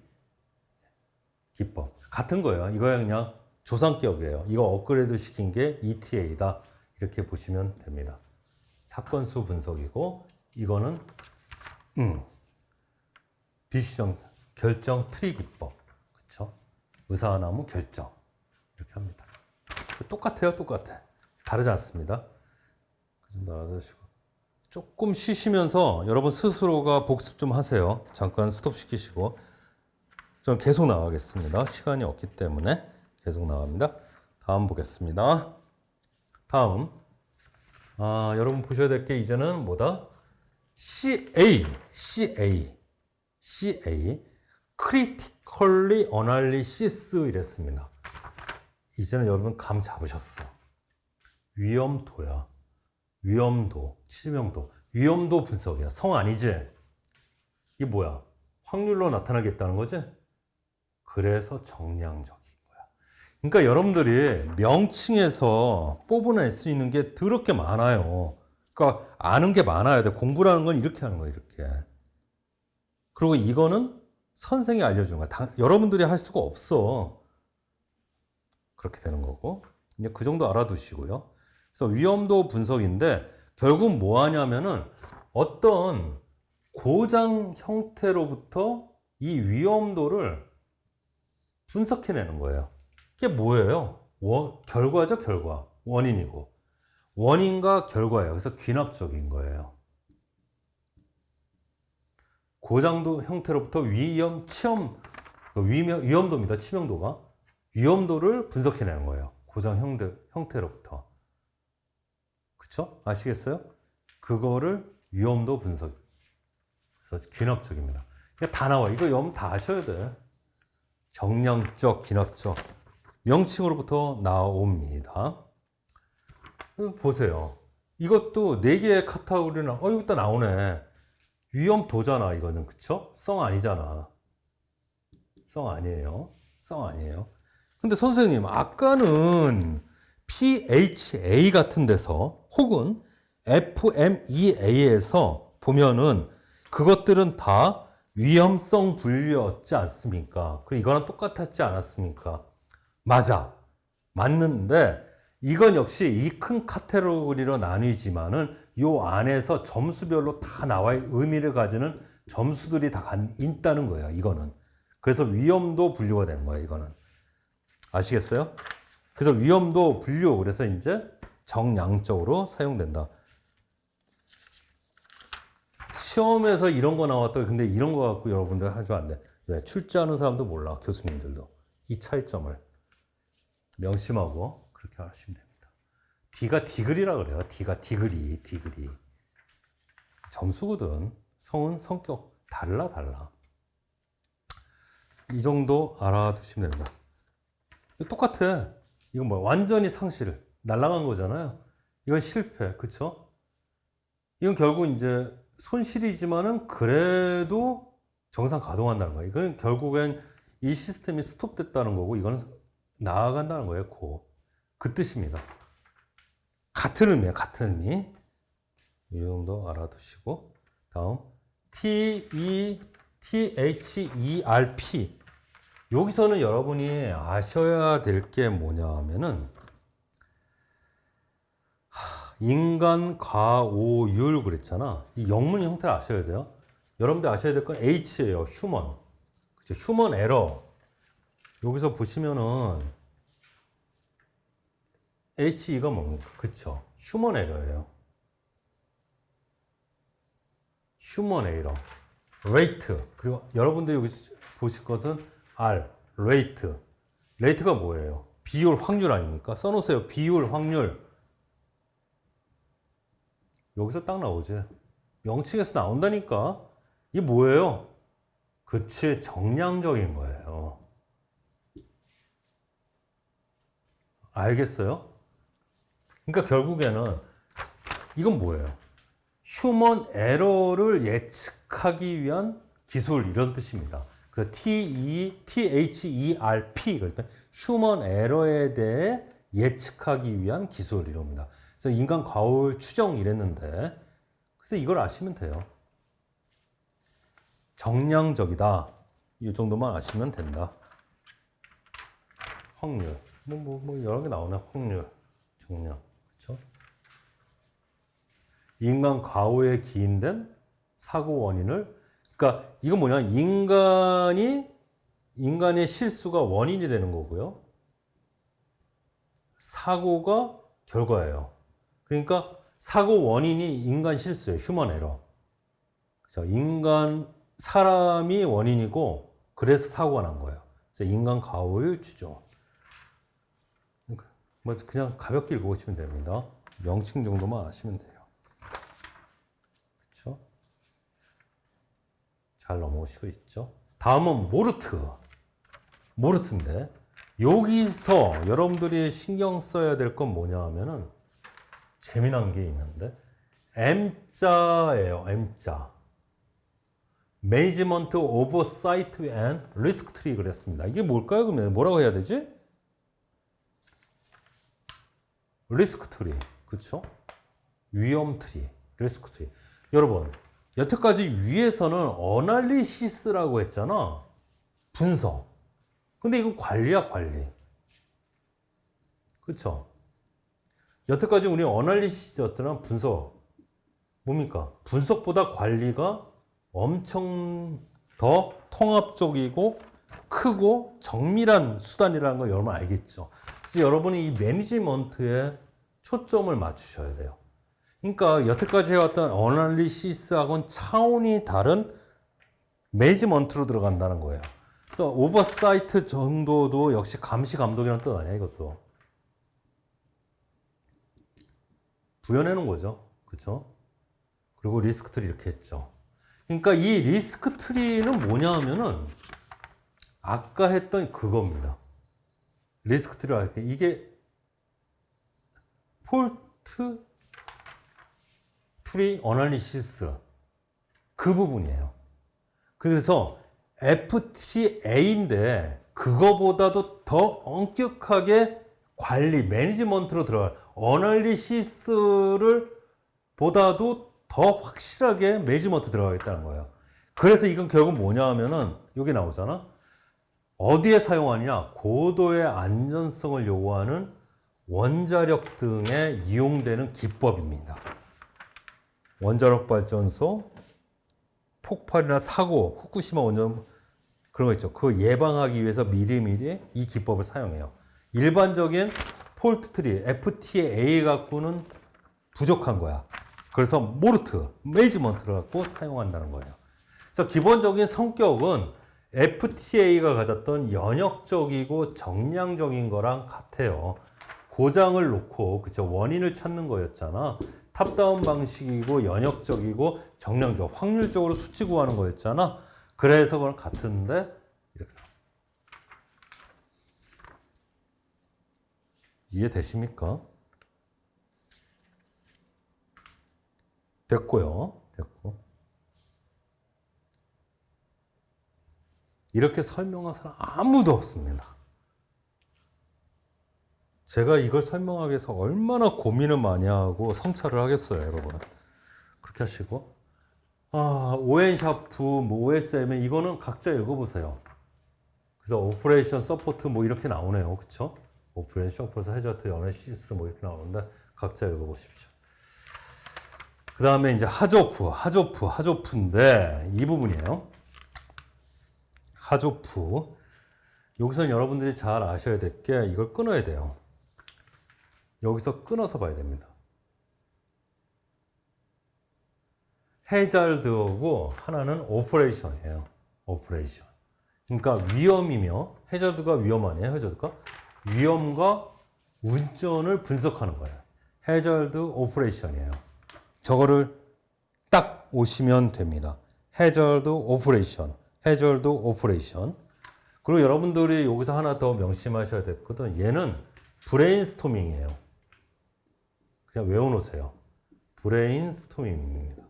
기법. 같은 거예요. 이거야 그냥 조상격이에요. 이거 업그레이드 시킨 게 ETA다. 이렇게 보시면 됩니다. 사건수 분석이고 이거는 디시전 결정 트리 기법. 그렇죠? 의사나무 결정. 이렇게 합니다. 똑같아요. 똑같아. 다르지 않습니다. 그 정도 알아두시고 조금 쉬시면서 여러분 스스로가 복습 좀 하세요. 잠깐 스톱 시키시고 저는 계속 나가겠습니다. 시간이 없기 때문에 계속 나갑니다. 다음 보겠습니다. 다음 여러분 보셔야 될 게 이제는 뭐다? CA Critically Analysis 이랬습니다. 이제는 여러분 감 잡으셨어. 위험도야. 위험도, 치명도. 위험도 분석이야. 성 아니지? 이게 뭐야? 확률로 나타나겠다는 거지? 그래서 정량적인 거야. 그러니까 여러분들이 명칭에서 뽑아낼 수 있는 게 더럽게 많아요. 그러니까 아는 게 많아야 돼. 공부라는 건 이렇게 하는 거야, 이렇게. 그리고 이거는 선생이 알려주는 거야. 여러분들이 할 수가 없어. 그렇게 되는 거고. 이제 그 정도 알아두시고요. 그래서 위험도 분석인데 결국 뭐 하냐면은 어떤 고장 형태로부터 이 위험도를 분석해내는 거예요. 이게 뭐예요? 결과죠, 결과. 원인이고. 원인과 결과예요. 그래서 귀납적인 거예요. 고장도 형태로부터 위험도입니다. 치명도가. 위험도를 분석해내는 거예요. 고장 형태로부터. 그쵸? 아시겠어요? 그거를 위험도 분석. 그래서 귀납적입니다. 다 나와. 이거 여러분 다 아셔야 돼. 정량적, 귀납적. 명칭으로부터 나옵니다. 보세요. 이것도 4개의 카테고리는, 이거 또 나오네. 위험도잖아, 이거는. 그쵸? 성 아니잖아. 성 아니에요. 성 아니에요. 근데 선생님, 아까는 PHA 같은 데서 혹은 FMEA에서 보면은 그것들은 다 위험성 분류였지 않습니까? 그리고 이거랑 똑같았지 않았습니까? 맞아. 맞는데 이건 역시 이 큰 카테고리로 나뉘지만은 이 안에서 점수별로 다 나와 의미를 가지는 점수들이 다 있다는 거예요. 이거는. 그래서 위험도 분류가 되는 거예요. 이거는. 아시겠어요? 그래서 위험도 분류. 그래서 이제 정량적으로 사용된다. 시험에서 이런 거 나왔다. 근데 이런 거 갖고 여러분들 하면 안 돼. 왜? 출제하는 사람도 몰라. 교수님들도. 이 차이점을 명심하고 그렇게 하시면 됩니다. D가 디글이라 그래요. D가 디글이. 점수거든. 성은 성격 달라. 이 정도 알아두시면 됩니다. 똑같아. 이건 뭐야? 완전히 상실. 날아간 거잖아요. 이건 실패. 그쵸? 이건 결국 이제 손실이지만은 그래도 정상 가동한다는 거예요. 이건 결국엔 이 시스템이 스톱됐다는 거고 이거는 나아간다는 거예요. 그 뜻입니다. 같은 의미예요. 같은 의미. 이 정도 알아두시고 다음 THERP 여기서는 여러분이 아셔야 될 게 뭐냐 하면은 인간 과오율 그랬잖아. 이 영문 형태를 아셔야 돼요. 여러분들 아셔야 될 건 H예요. 휴먼. 그죠? 휴먼 에러. 여기서 보시면은 HE가 뭡니까? 그쵸? 휴먼 에러예요. 휴먼 에러. 레이트. 그리고 여러분들이 여기 보실 것은 R, 레이트. 레이트가 뭐예요? 비율, 확률 아닙니까? 써놓으세요. 비율, 확률. 여기서 딱 나오지. 명칭에서 나온다니까. 이게 뭐예요? 그치, 정량적인 거예요. 알겠어요? 그러니까 결국에는 이건 뭐예요? 휴먼 에러를 예측하기 위한 기술 이런 뜻입니다. 그 THERP 그러니까 휴먼 에러에 대해 예측하기 위한 기술 이럽니다. 그래서 인간 과오율 추정 이랬는데 그래서 이걸 아시면 돼요. 정량적이다. 이 정도만 아시면 된다. 확률. 뭐 여러 개 나오네. 확률, 정량. 그렇죠? 인간 과오에 기인된 사고 원인을 그러니까 이건 뭐냐? 인간의 실수가 원인이 되는 거고요. 사고가 결과예요. 그러니까 사고 원인이 인간 실수예요. 휴먼 에러. 그렇죠? 사람이 원인이고 그래서 사고가 난 거예요. 그래서 인간 과오율 추정. 뭐 그냥 가볍게 읽어보시면 됩니다. 명칭 정도만 아시면 돼요. 그렇죠? 잘 넘어오시고 있죠? 다음은 모르트인데 여기서 여러분들이 신경 써야 될 건 뭐냐 하면은 재미난 게 있는데 M자예요. M자. Management Oversight and Risk Tree 그랬습니다. 이게 뭘까요? 그러면 뭐라고 해야 되지? 리스크 트리, 그렇죠? 위험 트리, 리스크 트리. 여러분, 여태까지 위에서는 어널리시스라고 했잖아. 분석. 근데 이건 관리야, 관리. 그렇죠? 여태까지 우리 어널리시스였더나 분석. 뭡니까? 분석보다 관리가 엄청 더 통합적이고 크고 정밀한 수단이라는 걸 여러분 알겠죠? 그래서 여러분이 이 매니지먼트에 초점을 맞추셔야 돼요. 그러니까 여태까지 해왔던 어널리시스하고는 차원이 다른 매니지먼트로 들어간다는 거예요. 그래서 오버사이트 정도도 역시 감시 감독이라는 뜻 아니야, 이것도. 부여내는 거죠. 그렇죠? 그리고 리스크 트리 이렇게 했죠. 그러니까 이 리스크 트리는 뭐냐 하면은 아까 했던 그겁니다. 리스크 트리가 이렇게 이게 폴트 트리 어널리시스 그 부분이에요. 그래서 FTA인데 그거보다도 더 엄격하게 관리, 매니지먼트로 들어갈 어널리시스를 보다도 더 확실하게 매니지먼트 들어가겠다는 거예요. 그래서 이건 결국 뭐냐 하면은 여기 나오잖아. 어디에 사용하느냐? 고도의 안전성을 요구하는 원자력 등에 이용되는 기법입니다. 원자력 발전소, 폭발이나 사고, 후쿠시마 원전 그런 거 있죠. 그거 예방하기 위해서 미리미리 이 기법을 사용해요. 일반적인 폴트 트리, FTA 갖고는 부족한 거야. 그래서 모르트, 매니지먼트를 갖고 사용한다는 거예요. 그래서 기본적인 성격은 FTA가 가졌던 연역적이고 정량적인 거랑 같아요. 고장을 놓고 그쵸 원인을 찾는 거였잖아. 탑다운 방식이고 연역적이고 정량적, 확률적으로 수치 구하는 거였잖아. 그래서 그건 같은데 이렇게 이해되십니까? 됐고요. 됐고. 이렇게 설명한 사람 아무도 없습니다. 제가 이걸 설명하기 위해서 얼마나 고민을 많이 하고 성찰을 하겠어요, 여러분. 그렇게 하시고. 오엔 샤프, 뭐 OSM, 이거는 각자 읽어보세요. 그래서 오퍼레이션 서포트 뭐 이렇게 나오네요. 그쵸? 오퍼레이션 서포트, 해저트, 어널리시스 뭐 이렇게 나오는데 각자 읽어보십시오. 그 다음에 이제 하조프인데 이 부분이에요. 하조프. 여기서는 여러분들이 잘 아셔야 될 게 이걸 끊어야 돼요. 여기서 끊어서 봐야 됩니다. 해잘드하고 하나는 오퍼레이션이에요. 오퍼레이션. 그러니까 위험이며 해저드가 위험 아니에요. 해저드가 위험과 운전을 분석하는 거예요. 해저드 오퍼레이션이에요. 저거를 딱 오시면 됩니다. 해저드 오퍼레이션, 해저드 오퍼레이션. 그리고 여러분들이 여기서 하나 더 명심하셔야 되거든. 얘는 브레인스토밍이에요. 그냥 외워놓으세요. 브레인스토밍입니다.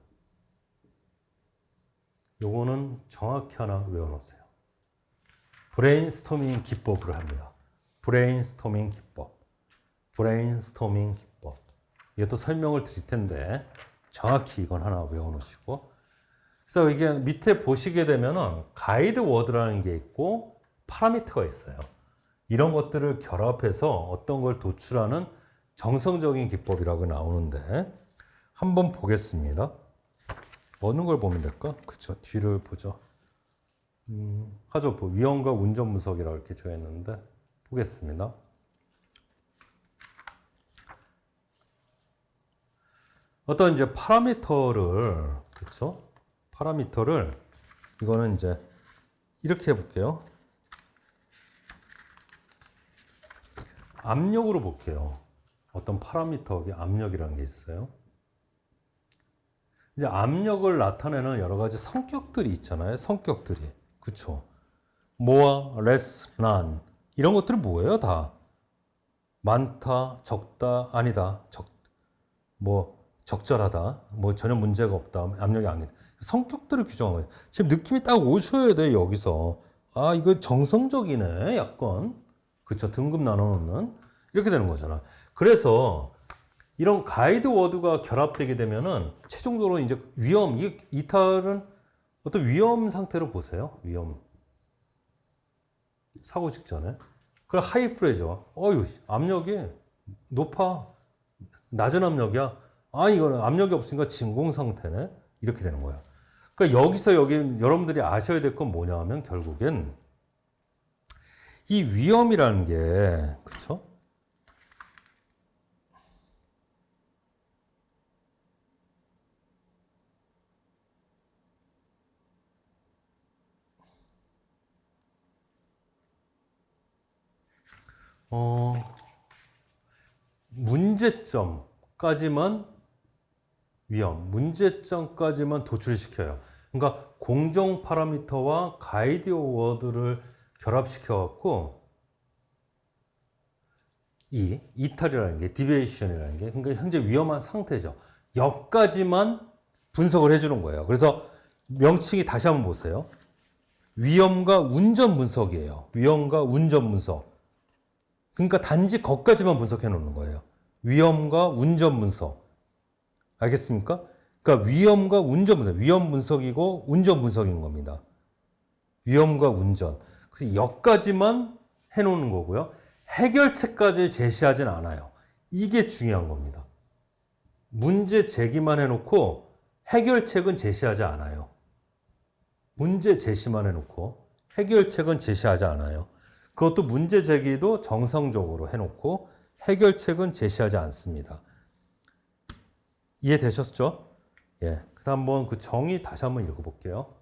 요거는 정확히 하나 외워놓으세요. 브레인스토밍 기법으로 합니다. 브레인스토밍 기법. 브레인스토밍 기법. 이것도 설명을 드릴 텐데 정확히 이건 하나 외워놓으시고. 그래서 이게 밑에 보시게 되면은 가이드 워드라는 게 있고 파라미터가 있어요. 이런 것들을 결합해서 어떤 걸 도출하는 정성적인 기법이라고 나오는데 한번 보겠습니다. 어느 걸 보면 될까? 그쵸, 뒤를 보죠. 하죠. 위험과 운전 분석이라고 이렇게 적어있는데 보겠습니다. 어떤 이제 파라미터를, 그쵸? 파라미터를 이거는 이제 이렇게 해볼게요. 압력으로 볼게요. 어떤 파라미터의 압력이라는 게 있어요. 이제 압력을 나타내는 여러 가지 성격들이 있잖아요. 성격들이. 그쵸? more, less, none. 이런 것들이 뭐예요? 다. 많다, 적다, 아니다. 적절하다. 전혀 문제가 없다. 압력이 아니다. 성격들을 규정한 거예요. 지금 느낌이 딱 오셔야 돼, 여기서. 아, 이거 정성적이네. 약간. 그쵸? 등급 나눠놓는. 이렇게 되는 거잖아. 그래서 이런 가이드 워드가 결합되게 되면은 최종적으로 이제 위험, 이탈은 어떤 위험 상태로 보세요. 위험. 사고 직전에. 그럼 하이 프레저. 압력이 높아. 낮은 압력이야. 아, 이거는 압력이 없으니까 진공 상태네. 이렇게 되는 거야. 그러니까 여기서 여러분들이 아셔야 될 건 뭐냐 하면 결국엔 이 위험이라는 게, 그쵸? 문제점까지만 문제점까지만 도출시켜요. 그러니까 공정 파라미터와 가이드 워드를 결합시켜 갖고 이 이탈이라는 게 디비에이션이라는 게 그러니까 현재 위험한 상태죠. 여기까지만 분석을 해주는 거예요. 그래서 명칭이 다시 한번 보세요. 위험과 운전 분석이에요. 위험과 운전 분석. 그러니까 단지 거기까지만 분석해 놓는 거예요. 위험과 운전 분석. 알겠습니까? 그러니까 위험과 운전 분석. 위험 분석이고 운전 분석인 겁니다. 위험과 운전. 그래서 여기까지만 해놓는 거고요. 해결책까지 제시하진 않아요. 이게 중요한 겁니다. 문제 제기만 해놓고 해결책은 제시하지 않아요. 문제 제시만 해놓고 해결책은 제시하지 않아요. 그것도 문제 제기도 정성적으로 해놓고 해결책은 제시하지 않습니다. 이해되셨죠? 예. 그래서 한번 그 정의 다시 한번 읽어볼게요.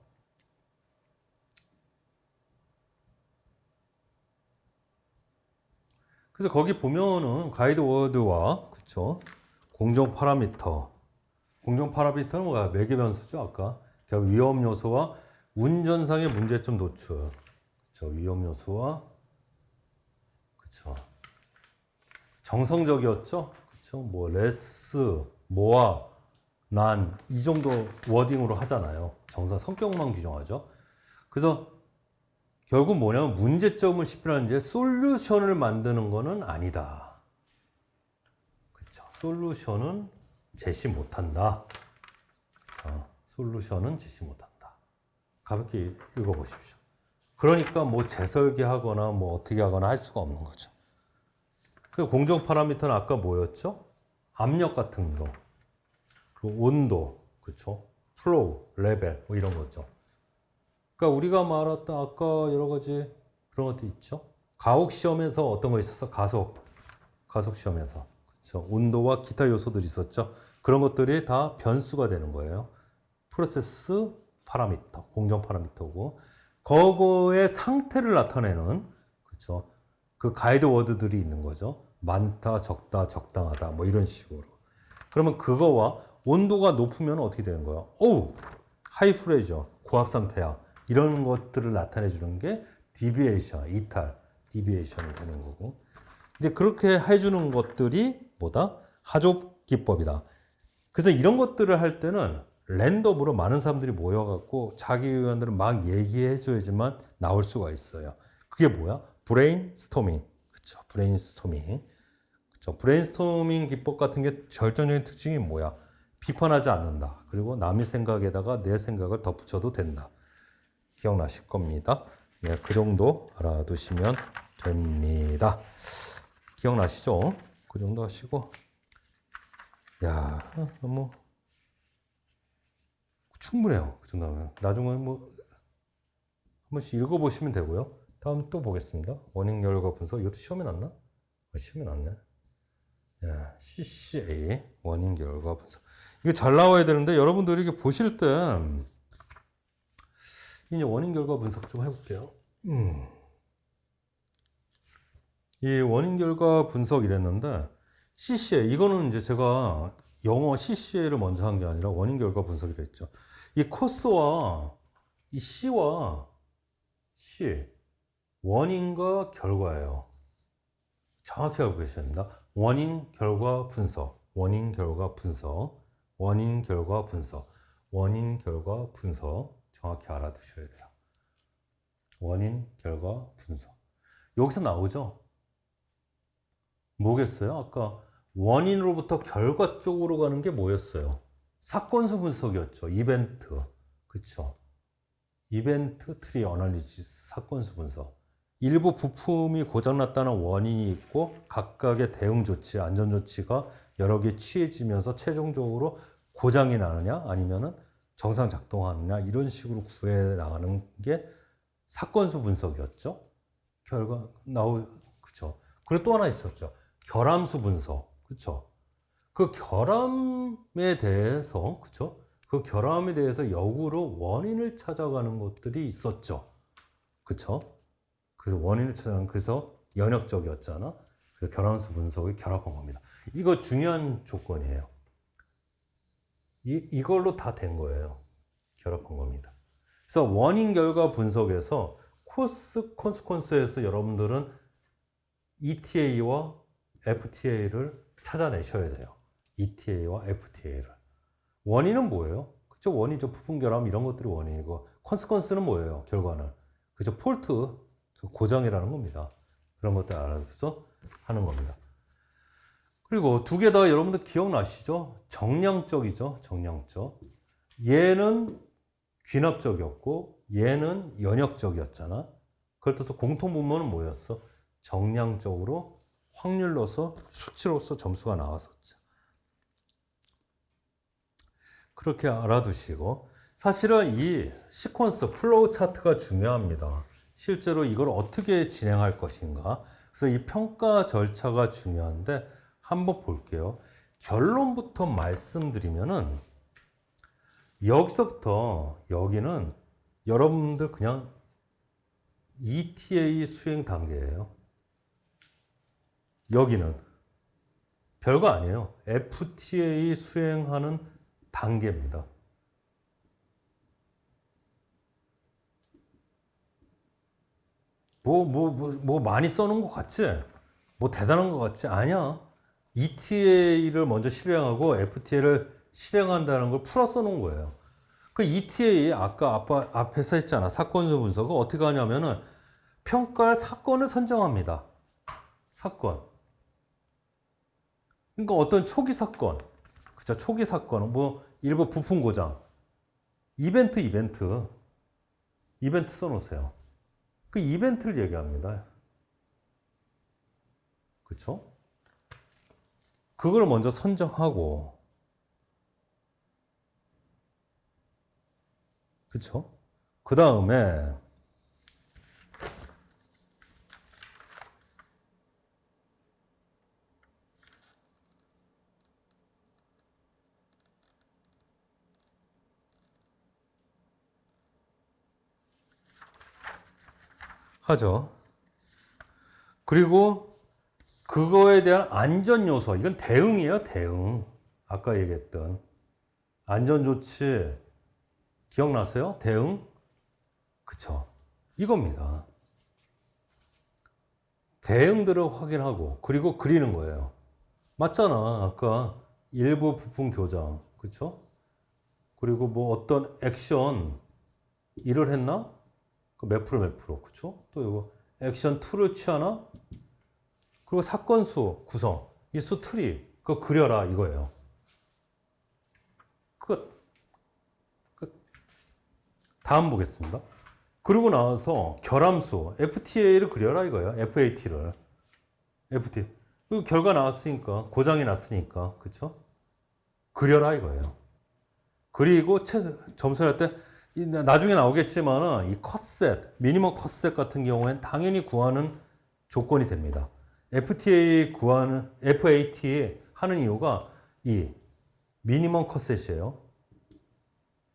그래서 거기 보면은 가이드 워드와 그쵸? 공정 파라미터. 공정 파라미터는 뭐야? 매개 변수죠, 아까. 결국 위험 요소와 운전상의 문제점 노출. 그쵸? 위험 요소와 그쵸? 정성적이었죠? 그쵸? 레스, 모아, 난, 이 정도 워딩으로 하잖아요. 성격만 규정하죠. 그래서 결국 뭐냐면 문제점을 짚으라는 게 솔루션을 만드는 거는 아니다. 그쵸? 솔루션은 제시 못한다. 그쵸? 솔루션은 제시 못한다. 가볍게 읽어보십시오. 그러니까 재설계하거나 어떻게 하거나 할 수가 없는 거죠. 그 공정 파라미터는 아까 뭐였죠? 압력 같은 거, 그리고 온도, 그렇죠? 플로우, 레벨 이런 거죠. 그러니까 우리가 말했던 아까 여러 가지 그런 것도 있죠. 가혹 시험에서 어떤 거 있었어? 가속 시험에서 그렇죠. 온도와 기타 요소들이 있었죠. 그런 것들이 다 변수가 되는 거예요. 프로세스 파라미터, 공정 파라미터고, 그거의 상태를 나타내는, 그렇죠? 그 가이드 워드들이 있는 거죠. 많다, 적다, 적당하다, 뭐 이런 식으로. 그러면 그거와 온도가 높으면 어떻게 되는 거야? 오우, 하이 프레셔, 고압 상태야. 이런 것들을 나타내 주는 게 디비에이션, 이탈, 디비에이션이 되는 거고. 근데 그렇게 해주는 것들이 뭐다? 하좁 기법이다. 그래서 이런 것들을 할 때는 랜덤으로 많은 사람들이 모여갖고 자기 의견들을 막 얘기해줘야지만 나올 수가 있어요. 그게 뭐야? 브레인스토밍. 그쵸. 브레인스토밍. 그쵸. 브레인스토밍 기법 같은 게 결정적인 특징이 뭐야? 비판하지 않는다. 그리고 남의 생각에다가 내 생각을 덧붙여도 된다. 기억나실 겁니다. 네, 그 정도 알아두시면 됩니다. 기억나시죠? 그 정도 하시고. 야, 너무 충분해요. 그 정도면. 나중에 뭐 한 번씩 읽어보시면 되고요. 다음 또 보겠습니다. 원인 결과 분석. 이것도 시험에 났나? 시험에 났네. 야, CCA 원인 결과 분석. 이거 잘 나와야 되는데 여러분들이 이게 보실 때 이제 원인 결과 분석 좀 해볼게요. 이 원인 결과 분석 이랬는데 CCA 이거는 이제 제가 영어 CCA를 먼저 한 게 아니라 원인 결과 분석이라 했죠. 이 코스와 이 C와 C 원인과 결과예요. 정확히 알고 계셔야 됩니다. 원인 결과 분석, 원인 결과 분석, 원인 결과 분석, 원인 결과 분석 정확히 알아두셔야 돼요. 원인 결과 분석. 여기서 나오죠? 뭐겠어요? 아까 원인으로부터 결과 쪽으로 가는 게 뭐였어요? 사건수 분석이었죠. 이벤트. 그쵸? 이벤트 트리 어널리시스, 사건수 분석. 일부 부품이 고장났다는 원인이 있고 각각의 대응 조치, 안전 조치가 여러 개 취해지면서 최종적으로 고장이 나느냐 아니면은 정상 작동하느냐 이런 식으로 구해 나가는 게 사건수 분석이었죠. 결과 그쵸? 그리고 또 하나 있었죠. 결함수 분석, 그쵸? 그 결함에 대해서, 그쵸? 그 결함에 대해서 역으로 원인을 찾아가는 것들이 있었죠. 그쵸? 그래서 원인을 찾아가는, 그래서 연역적이었잖아. 그래서 결함수 분석이 결합한 겁니다. 이거 중요한 조건이에요. 이걸로 다 된 거예요. 결합한 겁니다. 그래서 원인 결과 분석에서 코스 콘스퀀스에서 여러분들은 ETA와 FTA를 찾아내셔야 돼요. ETA와 FTA를. 원인은 뭐예요? 그쵸? 원인이죠. 부품 결함 이런 것들이 원인이고, 컨스퀀스는 뭐예요? 결과는. 그죠? 폴트, 고장이라는 겁니다. 그런 것들 알아서 하는 겁니다. 그리고 두 개 다 여러분들 기억나시죠? 정량적이죠. 정량적. 얘는 귀납적이었고, 얘는 연역적이었잖아. 그걸 떠서 공통분모는 뭐였어? 정량적으로 확률로서 수치로서 점수가 나왔었죠. 그렇게 알아두시고 사실은 이 시퀀스 플로우 차트가 중요합니다. 실제로 이걸 어떻게 진행할 것인가. 그래서 이 평가 절차가 중요한데 한번 볼게요. 결론부터 말씀드리면은 여기서부터 여기는 여러분들 그냥 ETA 수행 단계예요. 여기는 별거 아니에요. FTA 수행하는 단계입니다. 뭐 많이 써놓은 것 같지? 뭐 대단한 것 같지? 아니야. ETA를 먼저 실행하고 FTA를 실행한다는 걸 풀어 써놓은 거예요. 그 ETA 아까 앞에서 했잖아. 사건수 분석을 어떻게 하냐면은 평가할 사건을 선정합니다. 사건. 그러니까 어떤 초기 사건, 그죠? 초기 사건, 뭐 일부 부품 고장, 이벤트 써놓으세요. 그 이벤트를 얘기합니다. 그렇죠? 그걸 먼저 선정하고, 그렇죠? 그 다음에 하죠. 그리고 그거에 대한 안전 요소, 이건 대응이에요, 대응. 아까 얘기했던 안전 조치 기억나세요? 대응? 그쵸. 이겁니다. 대응들을 확인하고 그리고 그리는 거예요. 맞잖아. 아까 일부 부품 교정. 그쵸? 그리고 뭐 어떤 액션 1을 했나? 몇 프로 몇 프로. 그쵸? 또 이거 액션 2를 취하나? 그리고 사건 수 구성. 이 수 트리. 그거 그려라 이거예요. 끝. 다음 보겠습니다. 그러고 나서 결함수 FTA를 그려라 이거예요. FAT를. FT. 그 결과 나왔으니까 고장이 났으니까 그쵸? 그려라 이거예요. 그리고 점수를 할 때 나중에 나오겠지만은 이 컷셋, 미니멈 컷셋 같은 경우엔 당연히 구하는 조건이 됩니다. FTA 구하는 FAT 하는 이유가 이 미니멈 컷셋이에요.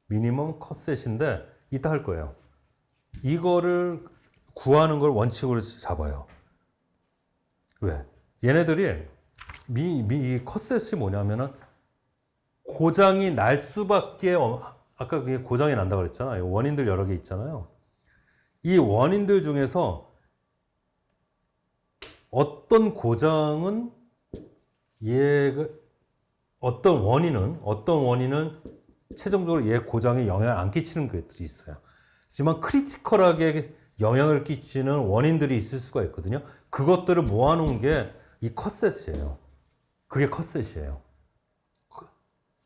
미니멈 컷셋인데 이따 할 거예요. 이거를 구하는 걸 원칙으로 잡아요. 왜? 얘네들이 이 컷셋이 뭐냐면은 고장이 날 수밖에 아까 그게 고장이 난다고 그랬잖아요. 원인들 여러 개 있잖아요. 이 원인들 중에서 어떤 고장은 어떤 원인은 최종적으로 얘 고장에 영향을 안 끼치는 것들이 있어요. 하지만 크리티컬하게 영향을 끼치는 원인들이 있을 수가 있거든요. 그것들을 모아놓은 게 이 컷셋이에요. 그게 컷셋이에요.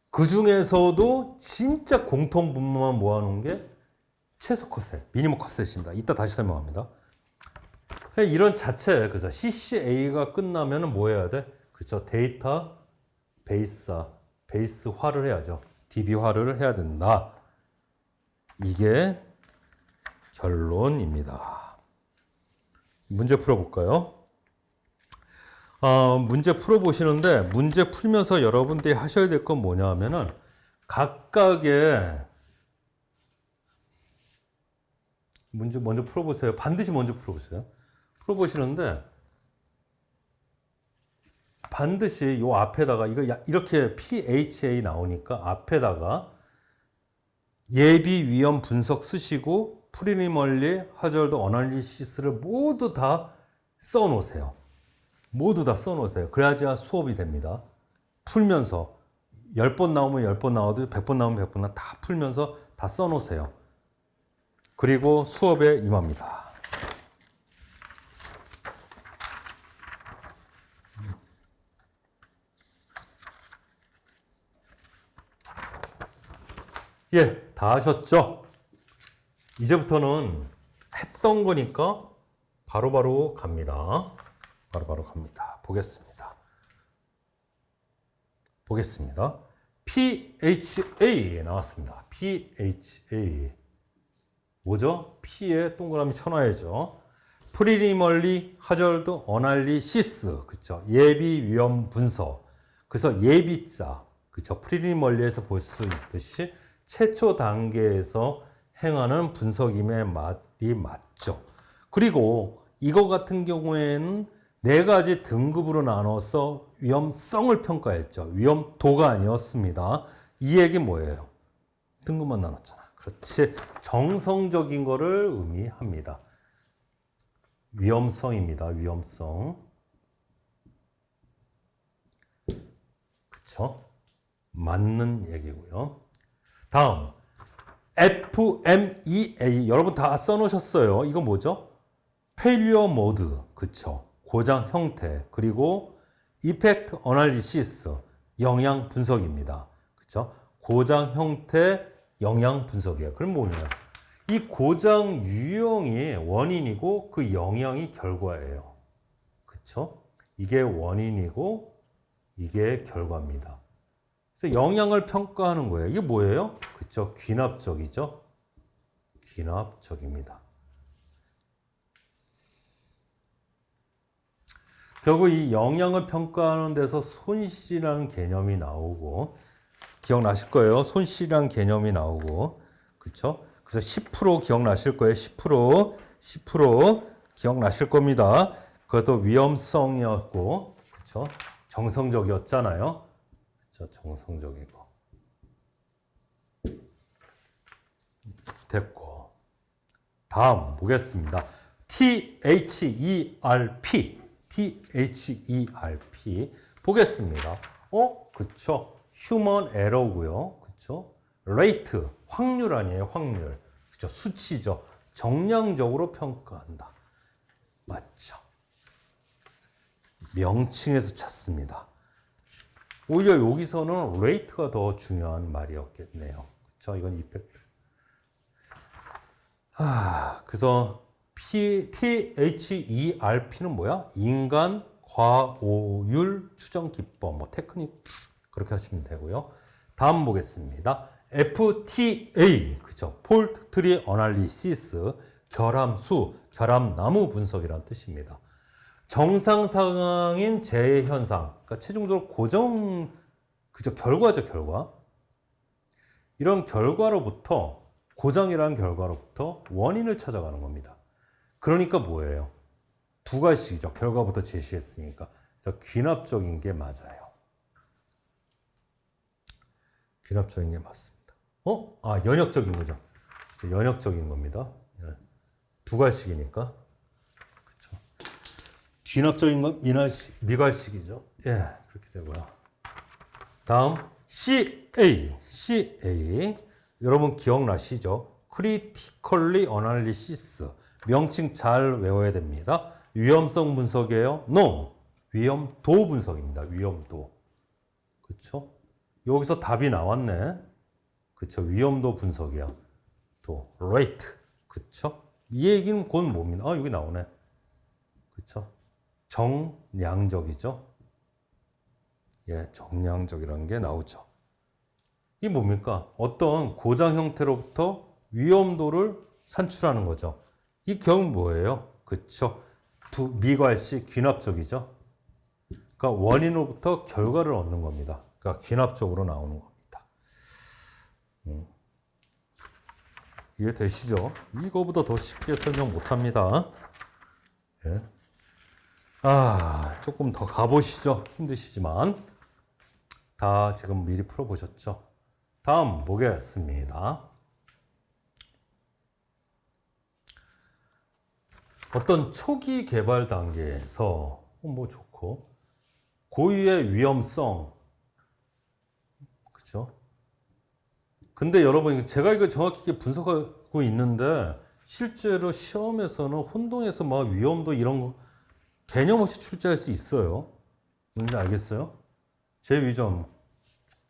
그 중에서도 진짜 공통분모만 모아놓은 게 최소 컷셋, 미니멈 컷셋입니다. 이따 다시 설명합니다. 이런 자체, 그래서 CCA가 끝나면 뭐 해야 돼? 그렇죠. 데이터 베이스화를 해야죠. DB화를 해야 된다. 이게 결론입니다. 문제 풀어볼까요? 문제 풀어보시는데 문제 풀면서 여러분들이 하셔야 될 건 뭐냐 하면은 각각의 문제 먼저 풀어보세요. 반드시 먼저 풀어보세요. 풀어보시는데 반드시 요 앞에다가 이렇게 PHA 나오니까 앞에다가 예비 위험 분석 쓰시고 프리미멀리 하자드 어널리시스를 모두 다 써놓으세요. 모두 다 써놓으세요. 그래야지 수업이 됩니다. 풀면서 10번 나오면 10번 나와도 100번 나오면 100번 다 풀면서 다 써놓으세요. 그리고 수업에 임합니다. 예, 다 하셨죠? 이제부터는 했던 거니까 바로바로 갑니다. 바로바로 갑니다. 보겠습니다. PHA 나왔습니다. PHA. 뭐죠? P에 동그라미 쳐놔야죠. 프리미멀리 하자드 어널리시스. 그쵸? 예비 위험 분석. 그래서 예비자. 그쵸? 프리미멀리에서 볼 수 있듯이 최초 단계에서 행하는 분석임의 말이 맞죠. 그리고 이거 같은 경우에는 4가지 등급으로 나눠서 위험성을 평가했죠. 위험도가 아니었습니다. 이 얘기 뭐예요? 등급만 나눴잖아. 그렇지. 정성적인 거를 의미합니다. 위험성입니다. 위험성. 그쵸? 맞는 얘기고요. 다음 FMEA 여러분 다 써놓으셨어요. 이거 뭐죠? Failure Mode. 그쵸? 고장 형태. 그리고 Effect Analysis 영향 분석입니다. 그쵸? 고장 형태 영향 분석이에요. 그럼 뭐냐? 이 고장 유형이 원인이고 그 영향이 결과예요. 그쵸? 이게 원인이고 이게 결과입니다. 그래서 영향을 평가하는 거예요. 이게 뭐예요? 그쵸? 귀납적이죠? 귀납적입니다. 결국 이 영향을 평가하는 데서 손실이라는 개념이 나오고 기억나실 거예요. 손실이라는 개념이 나오고 그쵸? 그래서 10% 기억나실 거예요. 10% 10% 기억나실 겁니다. 그것도 위험성이었고, 그쵸? 정성적이었잖아요. 그쵸? 정성적이고. 됐고. 다음 보겠습니다. THERP. THERP. 보겠습니다. 그쵸? 휴먼 에러고요. 그쵸? 레이트. 확률 아니에요, 확률. 그쵸? 수치죠. 정량적으로 평가한다. 맞죠? 명칭에서 찾습니다. 오히려 여기서는 레이트가 더 중요한 말이었겠네요. 그쵸? 이건 이펙트. 그래서 THERP는 뭐야? 인간 과오율 추정 기법, 뭐 테크닉 그렇게 하시면 되고요. 다음 보겠습니다. FTA, 그죠? 폴트 트리 어널리시스, 결함수, 결함나무 분석이라는 뜻입니다. 정상 상황인 재해 현상, 그러니까 최종적으로 고정, 그죠? 결과죠, 결과. 이런 결과로부터 고정이라는 결과로부터 원인을 찾아가는 겁니다. 그러니까 뭐예요? 두 가지씩이죠. 결과부터 제시했으니까. 귀납적인 게 맞아요. 귀납적인 게 맞습니다. 연역적인 거죠. 그렇죠? 연역적인 겁니다. 두 가지씩이니까. 그렇죠. 귀납적인 건 미괄식이죠. 예, 그렇게 되고요. 다음 CA. CA. 여러분 기억나시죠? Critically Analysis. 명칭 잘 외워야 됩니다. 위험성 분석이에요? No. 위험도 분석입니다. 위험도. 그쵸? 여기서 답이 나왔네. 그쵸? 위험도 분석이야. 또 rate. 그쵸? 이 얘기는 곧 뭡니다. 여기 나오네. 그쵸? 정량적이죠? 예, 정량적이라는 게 나오죠. 이게 뭡니까? 어떤 고장 형태로부터 위험도를 산출하는 거죠. 이 경우 뭐예요? 그쵸? 미괄식 귀납적이죠. 그러니까 원인으로부터 결과를 얻는 겁니다. 그러니까 귀납적으로 나오는 겁니다. 이해되시죠? 이거보다 더 쉽게 설명 못합니다. 예. 조금 더 가보시죠. 힘드시지만. 다 지금 미리 풀어보셨죠? 다음 보겠습니다. 어떤 초기 개발 단계에서 뭐 좋고 고유의 위험성, 그렇죠? 근데 여러분 제가 이거 정확히 분석하고 있는데 실제로 시험에서는 혼동해서 막 위험도 이런 거 개념 없이 출제할 수 있어요. 뭔지 알겠어요? 제 위점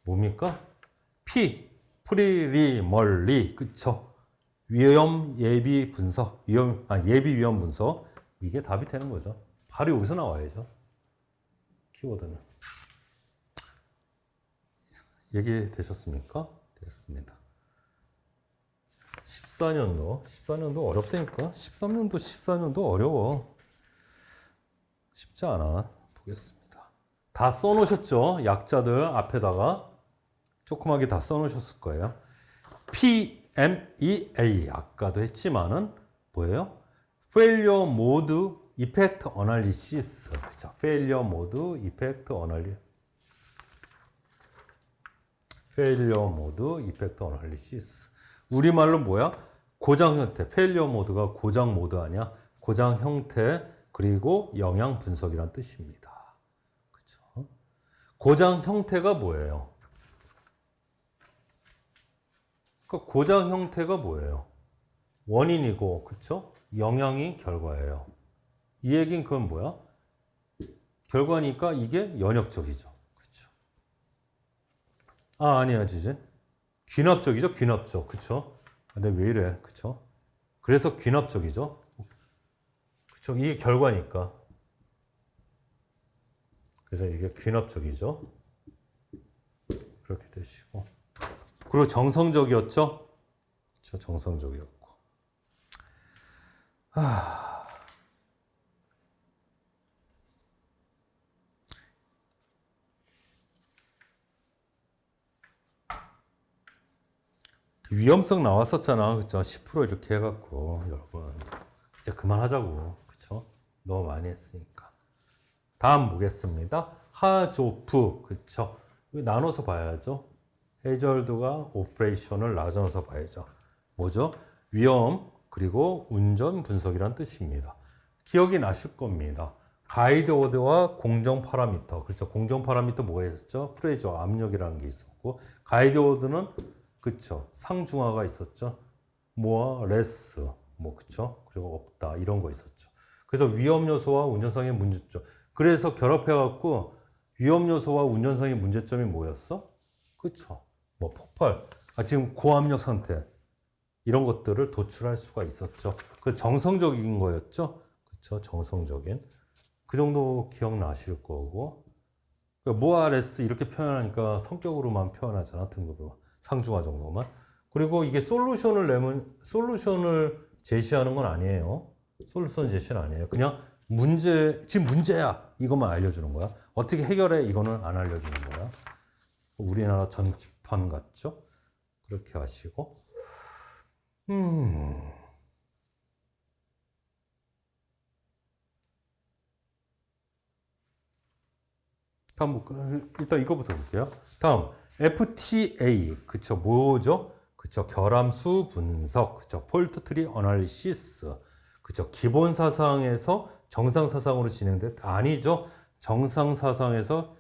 뭡니까? 프리리멀리, 그쵸? 위험 예비 분석, 예비 위험 분석. 이게 답이 되는 거죠. 바로 여기서 나와야죠. 키워드는. 얘기되셨습니까? 됐습니다. 14년도 어렵다니까? 13년도 어려워. 쉽지 않아. 보겠습니다. 다 써놓으셨죠? 약자들 앞에다가. 조그맣게 다 써놓으셨을 거예요. PMEA 아까도 했지만은 뭐예요? Failure Mode Effect Analysis. 그렇죠? Failure Mode Effect Analysis. Failure Mode Effect Analysis. 우리말로 뭐야? 고장 형태. Failure 모드가 고장 모드 아니야? 고장 형태 그리고 영향 분석이란 뜻입니다. 그렇죠? 고장 형태가 뭐예요? 그러니까 고장 형태가 뭐예요? 원인이고, 그쵸? 영향이 결과예요. 이 얘기는 그건 뭐야? 결과니까 이게 연역적이죠. 그쵸? 아니야, 지지. 귀납적이죠, 귀납적. 그쵸? 근데 왜 이래? 그쵸? 그래서 귀납적이죠. 그쵸? 이게 결과니까. 그래서 이게 귀납적이죠. 그렇게 되시고. 그리고 정성적이었죠? 저 정성적이었고. 위험성 나왔었잖아. 그죠? 10% 이렇게 해갖고, 여러분. 이제 그만하자고. 그쵸? 너무 많이 했으니까. 다음 보겠습니다. 하조프. 그쵸? 나눠서 봐야죠. 해저드와 오퍼레이션을 나눠서 봐야죠. 뭐죠? 위험 그리고 운전 분석이란 뜻입니다. 기억이 나실 겁니다. 가이드 워드와 공정 파라미터. 그렇죠. 공정 파라미터 뭐가 있었죠? 프레저, 압력이라는 게 있었고, 가이드 워드는 그렇죠. 상중하가 있었죠. 뭐와 레스, 뭐 그렇죠. 그리고 없다 이런 거 있었죠. 그래서 위험 요소와 운전상의 문제점. 그래서 결합해갖고 위험 요소와 운전상의 문제점이 뭐였어? 그렇죠. 뭐 폭발, 지금 고압력 상태 이런 것들을 도출할 수가 있었죠. 그 정성적인 거였죠. 그렇죠. 정성적인. 그 정도 기억나실 거고. 모아레스 이렇게 표현하니까 성격으로만 표현하잖아. 등급으로. 상중하 정도만. 그리고 이게 솔루션을 내면, 솔루션을 제시하는 건 아니에요. 솔루션 제시는 아니에요. 그냥 문제, 지금 문제야. 이것만 알려주는 거야. 어떻게 해결해? 이거는 안 알려주는 거야. 우리나라 전집판 같죠? 그렇게 하시고. 다음 일단 이거부터 볼게요. 다음 FTA 그쵸 뭐죠? 그쵸 결함수 분석 그쵸 폴트 트리 어널리시스 그쵸 기본 사상에서 정상 사상으로 진행돼 아니죠? 정상 사상에서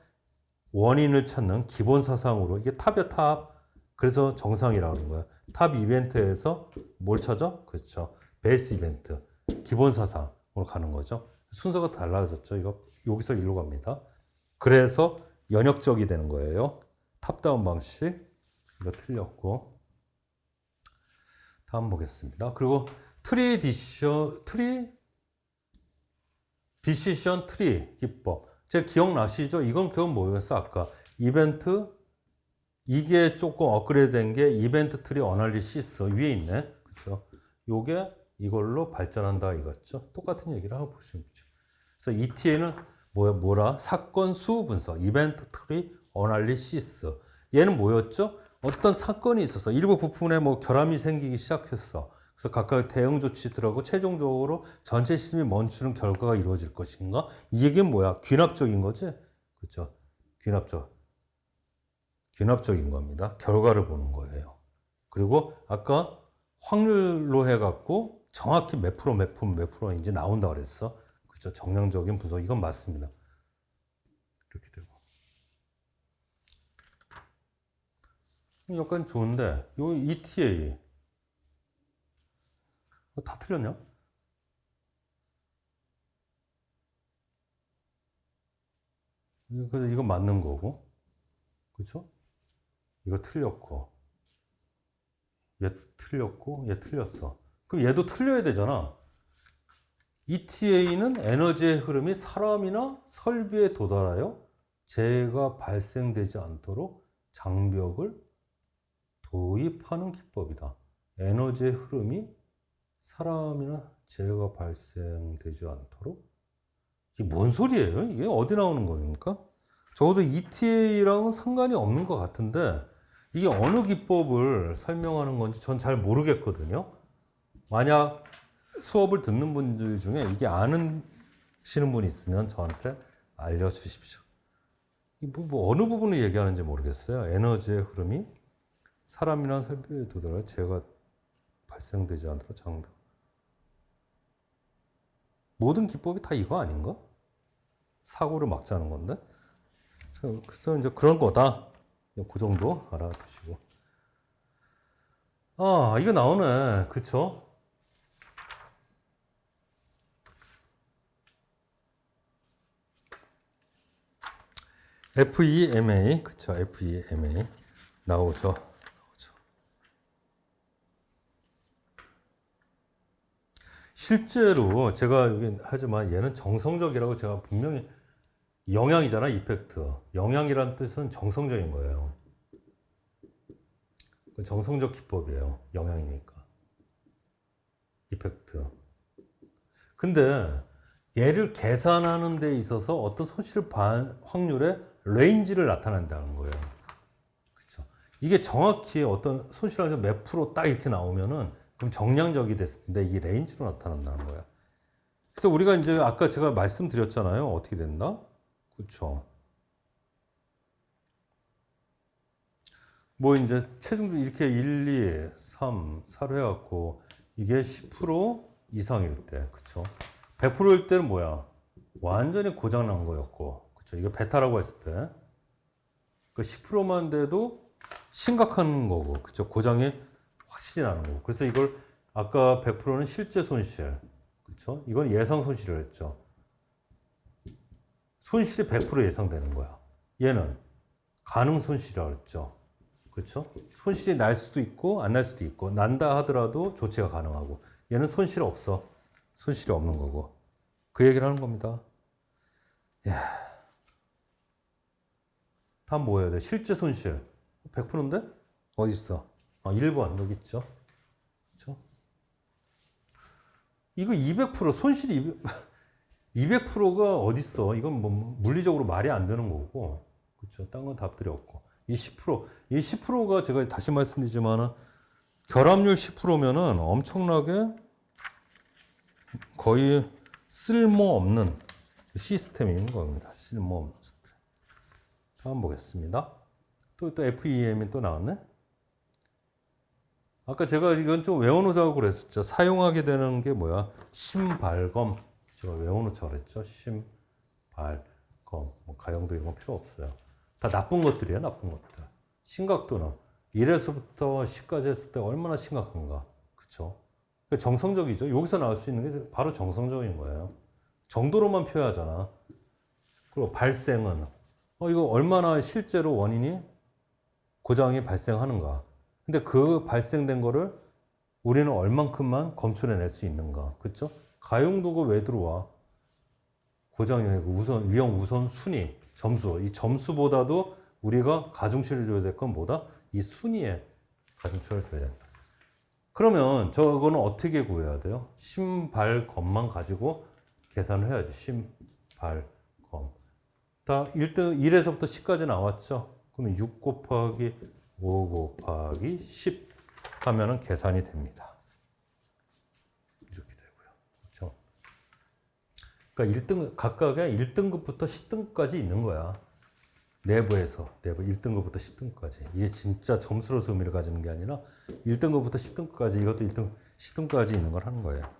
원인을 찾는 기본 사상으로 이게 탑이야 탑. 그래서 정상이라고 하는 거야. 탑 이벤트에서 뭘 찾아? 그렇죠. 베이스 이벤트 기본 사상으로 가는 거죠. 순서가 달라졌죠. 이거 여기서 일로 갑니다. 그래서 연역적이 되는 거예요. 탑다운 방식. 이거 틀렸고. 다음 보겠습니다. 그리고 디시션 트리 기법. 제가 기억나시죠? 이건 그건 뭐였어? 아까 이벤트 이게 조금 업그레이드 된 게 이벤트 트리 어널리시스 위에 있네. 그렇죠? 요게 이걸로 발전한다 이거죠. 똑같은 얘기를 하고 보시면 되죠. 그래서 ETA는 뭐라? 사건 수 분석, 이벤트 트리 어널리시스. 얘는 뭐였죠? 어떤 사건이 있어서 일부 부품에 뭐 결함이 생기기 시작했어. 그래서 각각 대응 조치들하고 최종적으로 전체 시스템이 멈추는 결과가 이루어질 것인가? 이 얘기는 뭐야? 귀납적인 거지? 그렇죠? 귀납적인 겁니다. 결과를 보는 거예요. 그리고 아까 확률로 해갖고 정확히 몇 프로인지 나온다 그랬어. 그렇죠? 정량적인 분석 이건 맞습니다. 이렇게 되고 약간 좋은데 요 ETA 다 틀렸냐? 그래서 이거 맞는 거고, 그렇죠? 이거 틀렸고, 얘 틀렸고, 얘 틀렸어. 그럼 얘도 틀려야 되잖아. ETA는 에너지의 흐름이 사람이나 설비에 도달하여 재해가 발생되지 않도록 장벽을 도입하는 기법이다. 에너지의 흐름이 사람이나 재해가 발생되지 않도록? 이게 뭔 소리예요? 이게 어디 나오는 겁니까? 적어도 ETA랑은 상관이 없는 것 같은데 이게 어느 기법을 설명하는 건지 전 잘 모르겠거든요. 만약 수업을 듣는 분들 중에 이게 아시는 분이 있으면 저한테 알려주십시오. 어느 부분을 얘기하는지 모르겠어요. 에너지의 흐름이 사람이나 설비에 도달해 재해가 발생되지 않도록 장벽. 모든 기법이 다 이거 아닌가? 사고를 막자는 건데. 그래서 이제 그런 거다. 그 정도 알아두시고. 아, 이거 나오네. 그쵸? FEMA. 그쵸? FEMA. 나오죠. 실제로 제가 여기 하지만 얘는 정성적이라고 제가 분명히 영향이잖아, 이펙트. 영향이란 뜻은 정성적인 거예요. 정성적 기법이에요. 영향이니까. 이펙트. 근데 얘를 계산하는 데 있어서 어떤 손실 확률의 레인지를 나타낸다는 거예요. 그렇죠? 이게 정확히 어떤 손실 확률 몇 프로 딱 이렇게 나오면은 그럼 정량적이 됐을 텐데 이게 레인지로 나타난다는 거야. 그래서 우리가 이제 아까 제가 말씀드렸잖아요. 어떻게 된다? 그렇죠. 뭐 이제 체중도 이렇게 1, 2, 3, 4로 해갖고 이게 10% 이상일 때, 그렇죠. 100%일 때는 뭐야? 완전히 고장난 거였고, 그렇죠. 이거 베타라고 했을 때, 그 10%만 돼도 심각한 거고, 그렇죠. 고장이 확실히 나는 거고. 그래서 이걸 아까 100%는 실제 손실, 그렇죠. 이건 예상 손실을 했죠. 손실이 100% 예상되는 거야. 얘는 가능 손실이라고 했죠. 그렇죠? 손실이 날 수도 있고 안 날 수도 있고 난다 하더라도 조치가 가능하고 얘는 손실 없어. 손실이 없는 거고 그 얘기를 하는 겁니다. 야. 다음 뭐 해야 돼? 실제 손실 100%인데? 어디 있어? 1번 여기 있죠. 그렇죠? 이거 200% 손실이 200%가 어디 있어? 이건 뭐 물리적으로 말이 안 되는 거고. 그렇죠? 딴 건 답들이 없고. 이 10%, 이 10%가 제가 다시 말씀드리지만은 결합률 10%면은 엄청나게 거의 쓸모없는 시스템인 겁니다. 쓸모없는 시스템. 다음 보겠습니다. 또 FEM이 또 나왔네. 아까 제가 이건 좀 외워놓자고 그랬었죠. 사용하게 되는 게 뭐야? 심발검. 제가 외워놓자고 그랬죠. 심발검. 뭐 가형도 이런 거 필요 없어요. 다 나쁜 것들이에요, 나쁜 것들. 심각도는 1에서부터 10까지 했을 때 얼마나 심각한가. 그쵸? 정성적이죠. 여기서 나올 수 있는 게 바로 정성적인 거예요. 정도로만 표현하잖아. 그리고 발생은, 이거 얼마나 실제로 원인이 고장이 발생하는가. 근데 그 발생된 거를 우리는 얼만큼만 검출해낼 수 있는가. 그쵸? 가용도가 왜 들어와? 고장이 우선, 위험 우선 순위. 점수. 이 점수보다도 우리가 가중치를 줘야 될 건 뭐다? 이 순위에 가중치를 줘야 된다. 그러면 저거는 어떻게 구해야 돼요? 심발검만 가지고 계산을 해야지. 심발검. 다 1에서부터 10까지 나왔죠? 그러면 6 곱하기 5 곱하기 10 하면은 계산이 됩니다. 이렇게 되고요. 그렇죠? 그러니까 1등, 각각의 1등급부터 10등급까지 있는 거야. 내부 1등급부터 10등급까지. 이게 진짜 점수로서 의미를 가지는 게 아니라 1등급부터 10등급까지 이것도 1등, 10등급까지 있는 걸 하는 거예요.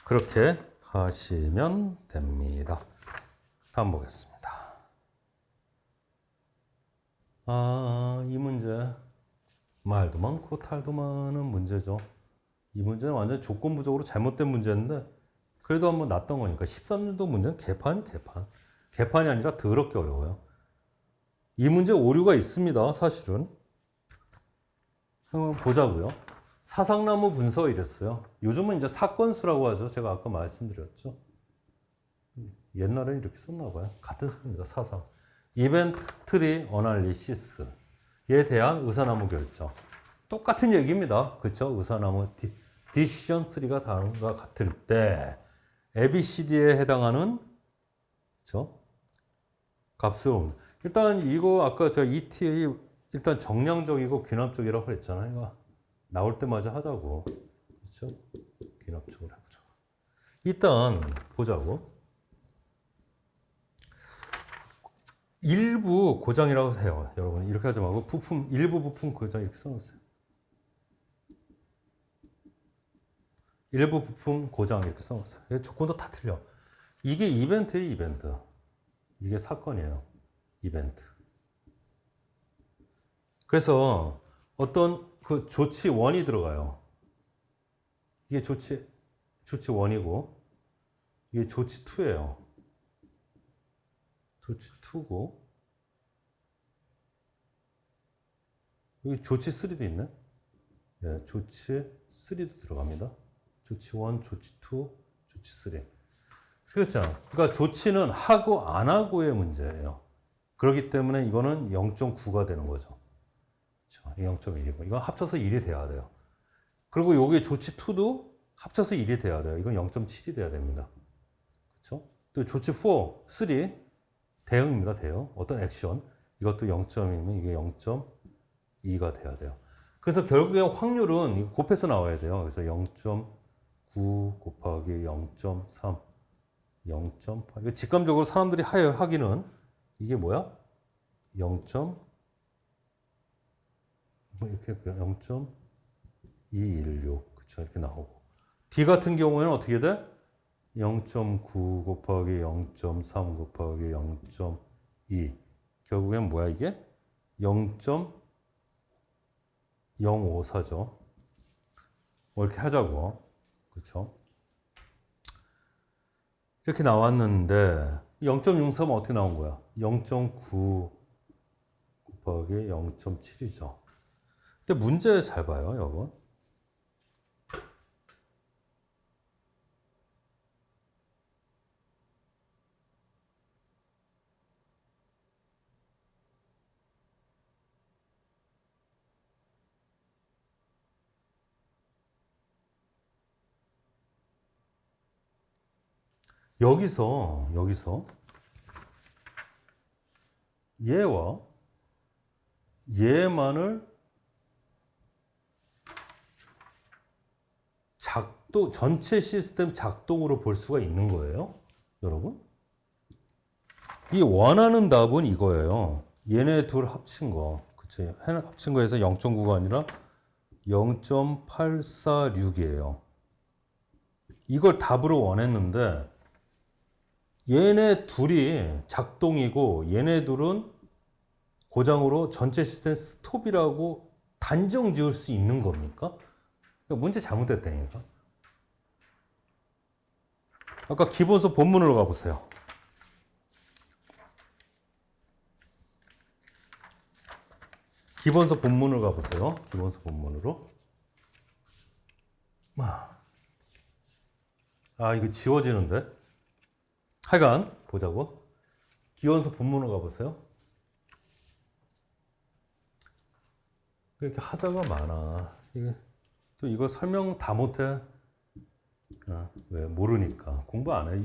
그렇게 하시면 됩니다. 다음 보겠습니다. 이 문제. 말도 많고 탈도 많은 문제죠. 이 문제는 완전 조건부적으로 잘못된 문제인데 그래도 한번 놨던 거니까 13년도 문제는 개판. 개판이 아니라 더럽게 어려워요. 이 문제 오류가 있습니다. 사실은. 한번 보자고요. 사상나무 분석 이랬어요. 요즘은 이제 사건수라고 하죠. 제가 아까 말씀드렸죠. 옛날에는 이렇게 썼나 봐요. 같은 소리입니다. 사상. 이벤트 트리 어널리시스에 대한 의사나무 결정. 똑같은 얘기입니다. 그렇죠? 의사나무 디시전 3가 다른가 같을 때 ABCD에 해당하는 그렇죠? 값을 일단 이거 아까 저 ETA 일단 정량적이고 귀납적이라고 그랬잖아요. 이거 나올 때마다 하자고. 그렇죠? 귀납적으로 해보자. 일단 보자고. 일부 고장이라고 해요. 여러분 이렇게 하지 말고 일부 부품 고장 이렇게 써놓으세요. 일부 부품 고장 이렇게 써놓으세요. 조건도 다 틀려. 이게 이벤트예요, 이벤트. 이게 사건이에요. 이벤트. 그래서 어떤 그 조치 1이 들어가요. 이게 조치 1이고 이게 조치 2예요. 조치 2고 여기 조치 3도 있네. 예, 조치 3도 들어갑니다. 조치 1, 조치 2, 조치 3. 그렇잖아. 그러니까 조치는 하고 안 하고의 문제예요. 그렇기 때문에 이거는 0.9가 되는 거죠. 그렇죠? 0.1이고 이건 합쳐서 1이 돼야 돼요. 그리고 여기 조치 2도 합쳐서 1이 돼야 돼요. 이건 0.7이 돼야 됩니다. 그렇죠? 또 조치 4, 3 대응입니다. 대응. 어떤 액션. 이것도 0.1이면 이게 0.2가 돼야 돼요. 그래서 결국에 확률은 곱해서 나와야 돼요. 그래서 0.9 0.9 곱하기 0.3 0.8 이거 직감적으로 사람들이 하기는 이게 뭐야? 0. 이렇게 0.216 그쵸 이렇게 나오고 D 같은 경우에는 어떻게 돼? 0.9 곱하기 0.3 곱하기 0.2 결국엔 뭐야 이게? 0.054죠. 뭐 이렇게 하자고 그쵸? 이렇게 나왔는데 0.63은 어떻게 나온 거야? 0.9 곱하기 0.7이죠. 근데 문제 잘 봐요, 여러분. 여기서 얘와 얘만을 전체 시스템 작동으로 볼 수가 있는 거예요. 여러분. 이 원하는 답은 이거예요. 얘네 둘 합친 거. 그치? 합친 거에서 0.9가 아니라 0.846이에요. 이걸 답으로 원했는데 얘네 둘이 작동이고 얘네 둘은 고장으로 전체 시스템 스톱이라고 단정 지을 수 있는 겁니까? 문제 잘못됐다니까. 아까 기본서 본문으로 가보세요. 기본서 본문으로 가보세요. 기본서 본문으로. 이거 지워지는데? 하여간 보자고. 기본서 본문으로 가보세요. 이렇게 하자가 많아. 또 이거 설명 다 못해. 왜? 모르니까. 공부 안 해.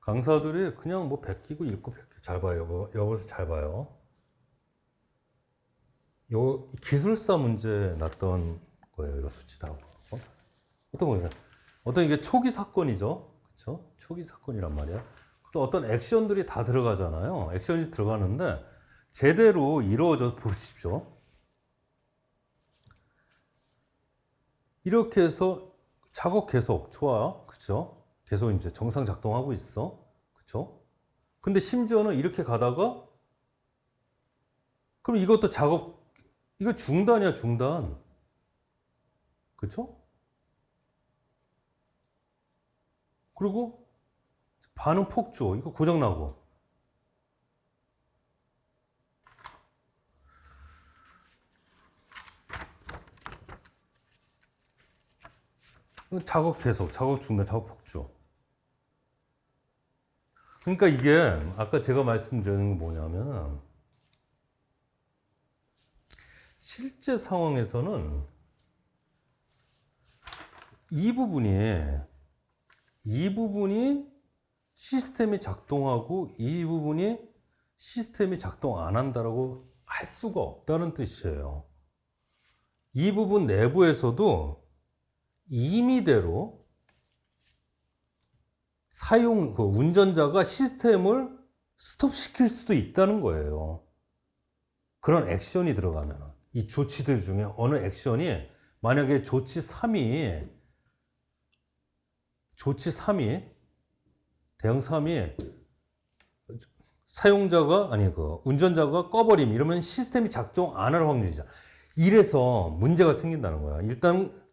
강사들이 그냥 뭐 베끼고 읽고 베끼고 잘 봐요. 여기서 잘 봐요. 요 기술사 문제 났던 거예요. 이거 수치다고. 어떤 이게 초기 사건이죠. 그렇죠? 초기 사건이란 말이야. 또 어떤 액션들이 다 들어가잖아요. 액션이 들어가는데 제대로 이루어져 보십시오. 이렇게 해서 작업 계속 좋아. 그렇죠? 계속 이제 정상 작동하고 있어. 그렇죠? 근데 심지어는 이렇게 가다가 그럼 이것도 이거 중단이야, 중단. 그렇죠? 그리고 반응 폭주. 이거 고장 나고. 작업 계속, 작업 중단, 작업 폭주. 그러니까 이게 아까 제가 말씀드리는 건 뭐냐면 실제 상황에서는 이 부분이 시스템이 작동하고 이 부분이 시스템이 작동 안 한다라고 할 수가 없다는 뜻이에요. 이 부분 내부에서도 임의대로 운전자가 시스템을 스톱시킬 수도 있다는 거예요. 그런 액션이 들어가면 이 조치들 중에 어느 액션이 만약에 조치 3이 대응 3이 운전자가 꺼버림 이러면 시스템이 작동 안 할 확률이죠. 이래서 문제가 생긴다는 거야. 일단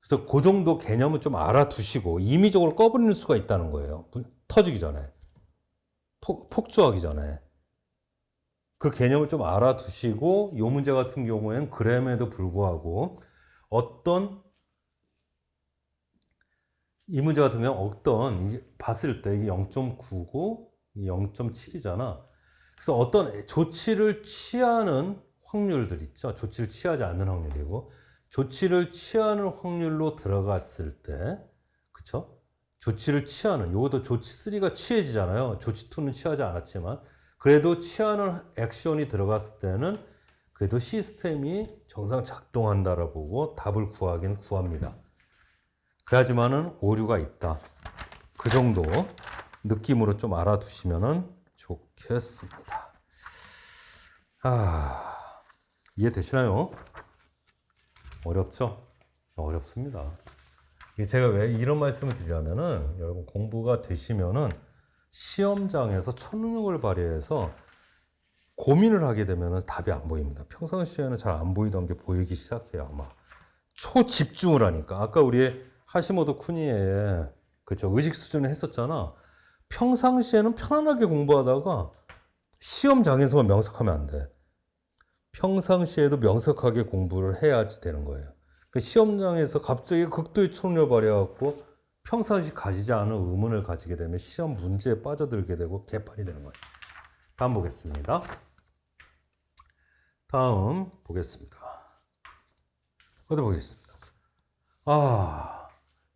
그래서 그 정도 개념을 좀 알아두시고 임의적으로 꺼버리는 수가 있다는 거예요. 터지기 전에. 폭주하기 전에. 그 개념을 좀 알아두시고 이 문제 같은 경우에는 그럼에도 불구하고 이 문제 같은 경우는 봤을 때 이게 0.9고 0.7이잖아. 그래서 어떤 조치를 취하는 확률들 있죠. 조치를 취하지 않는 확률이고 조치를 취하는 확률로 들어갔을 때, 그쵸? 조치를 취하는, 요것도 조치 3가 취해지잖아요. 조치 2는 취하지 않았지만, 그래도 취하는 액션이 들어갔을 때는 그래도 시스템이 정상 작동한다라고 보고 답을 구하긴 구합니다. 그래야지만은 오류가 있다. 그 정도 느낌으로 좀 알아두시면 좋겠습니다. 이해되시나요? 어렵죠? 어렵습니다. 제가 왜 이런 말씀을 드리냐면은 여러분 공부가 되시면은 시험장에서 초능력을 발휘해서 고민을 하게 되면은 답이 안 보입니다. 평상시에는 잘 안 보이던 게 보이기 시작해요. 아마 초집중을 하니까. 아까 우리 하시모토 쿠니에 그쵸 의식 수준을 했었잖아. 평상시에는 편안하게 공부하다가 시험장에서만 명석하면 안 돼. 평상시에도 명석하게 공부를 해야지 되는 거예요. 그 시험장에서 갑자기 극도의 초능력을 발휘해갖고 평상시 가지지 않은 의문을 가지게 되면 시험 문제에 빠져들게 되고 개판이 되는 거예요. 다음 보겠습니다. 다음 보겠습니다. 어디 보겠습니다.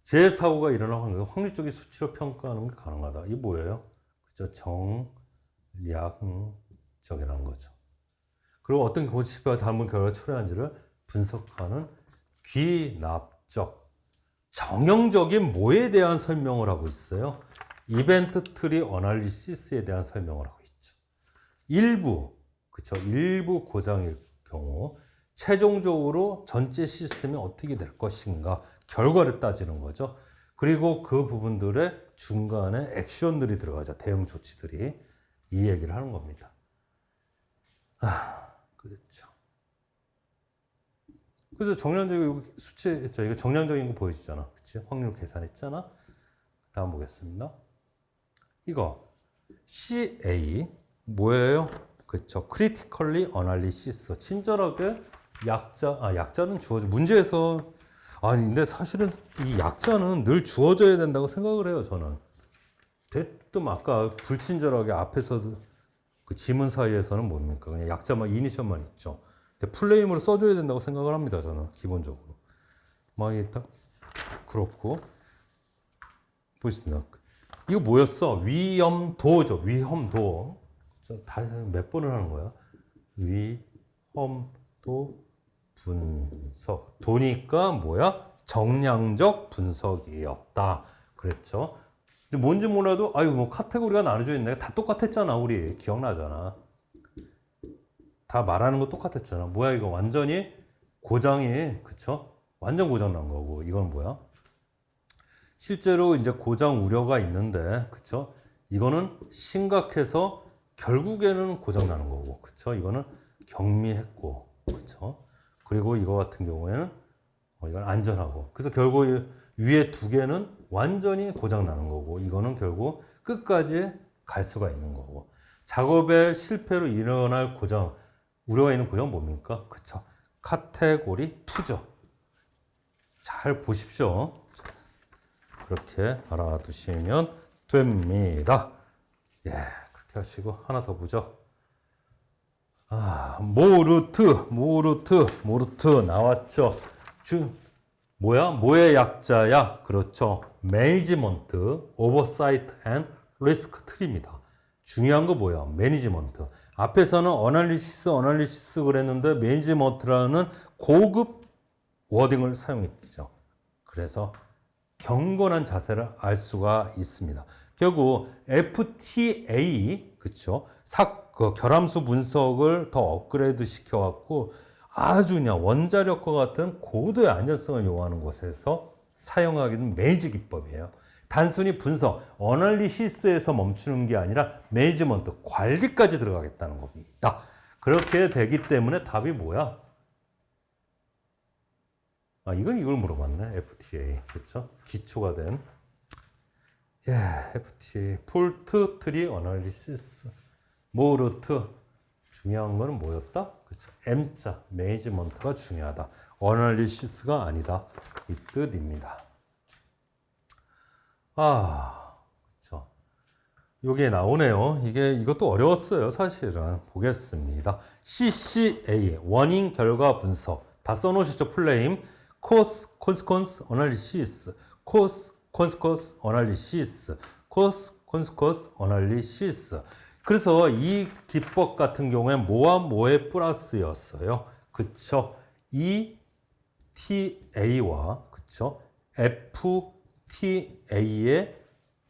제 사고가 일어날 확률 쪽의 수치로 평가하는 게 가능하다. 이게 뭐예요? 그죠? 정량적이라는 거죠. 그리고 어떤 고치와 닮은 결과가 초래한지를 분석하는 귀납적, 정형적인 뭐에 대한 설명을 하고 있어요? 이벤트 트리 어널리시스에 대한 설명을 하고 있죠. 일부 고장일 경우 최종적으로 전체 시스템이 어떻게 될 것인가 결과를 따지는 거죠. 그리고 그 부분들의 중간에 액션들이 들어가죠. 대응 조치들이. 이 얘기를 하는 겁니다. 그렇죠. 그래서 정량적인 수치, 이거 정량적인 거 보여주잖아. 그치? 확률 계산했잖아. 다음 보겠습니다. 이거 CA 뭐예요? 그쵸? Critically Analysis. 친절하게 약자는 주어져. 문제에서 근데 사실은 이 약자는 늘 주어져야 된다고 생각을 해요. 저는. 대뜸 아까 불친절하게 앞에서 그 지문 사이에서는 뭡니까? 그냥 약자만 이니셜만 있죠. 근데 플레임으로 써줘야 된다고 생각을 합니다. 저는 기본적으로. 일단 그렇고 보겠습니다. 이거 뭐였어? 위험도죠. 위험도. 다 몇 번을 하는 거야? 위험도 분석. 도니까 뭐야? 정량적 분석이었다. 그랬죠. 뭔지 몰라도 뭐 카테고리가 나눠져 있네. 다 똑같았잖아. 우리 기억나잖아. 다 말하는 거 똑같았잖아. 뭐야 이거 완전히 고장이 그쵸? 완전 고장 난 거고 이건 뭐야? 실제로 이제 고장 우려가 있는데 그쵸? 이거는 심각해서 결국에는 고장 나는 거고 그쵸? 이거는 경미했고 그쵸? 그리고 이거 같은 경우에는 이건 안전하고 그래서 결국 위에 두 개는 완전히 고장 나는 거고 이거는 결국 끝까지 갈 수가 있는 거고 작업의 실패로 일어날 고장 우려가 있는 고장은 뭡니까? 그쵸? 카테고리 2죠. 잘 보십시오. 그렇게 알아두시면 됩니다. 예, 그렇게 하시고 하나 더 보죠. 모르트 나왔죠. 뭐의 약자야? 그렇죠. 매니지먼트, 오버사이트 앤 리스크 트리입니다. 중요한 거 뭐야? 매니지먼트. 앞에서는 어널리시스 그랬는데 매니지먼트라는 고급 워딩을 사용했죠. 그래서 경건한 자세를 알 수가 있습니다. 결국 FTA 그쵸? 결함수 분석을 더 업그레이드 시켜갖고 아주 그냥 원자력과 같은 고도의 안전성을 요구하는 곳에서 사용하게 된 매니지 기법이에요. 단순히 분석, 어널리시스에서 멈추는 게 아니라 매니지먼트, 관리까지 들어가겠다는 겁니다. 그렇게 되기 때문에 답이 뭐야? 이걸 물어봤네. FTA. 그렇죠? 기초가 된. FTA. 폴트 트리 어널리시스. 모르트. 중요한 거는 뭐였다? 그렇죠? M자. 매니지먼트가 중요하다. 어널리시스가 아니다. 이 뜻입니다. 그렇죠. 요게 나오네요. 이것도 어려웠어요. 사실은. 보겠습니다. CCA. 원인 결과 분석. 다 써놓으셨죠? 플레임. Cause, consequence, analysis. Cause, consequence, analysis. Cause, consequence, analysis. 그래서 이 기법 같은 경우엔 뭐와 뭐의 플러스였어요. 그쵸? ETA와 그쵸? FTA의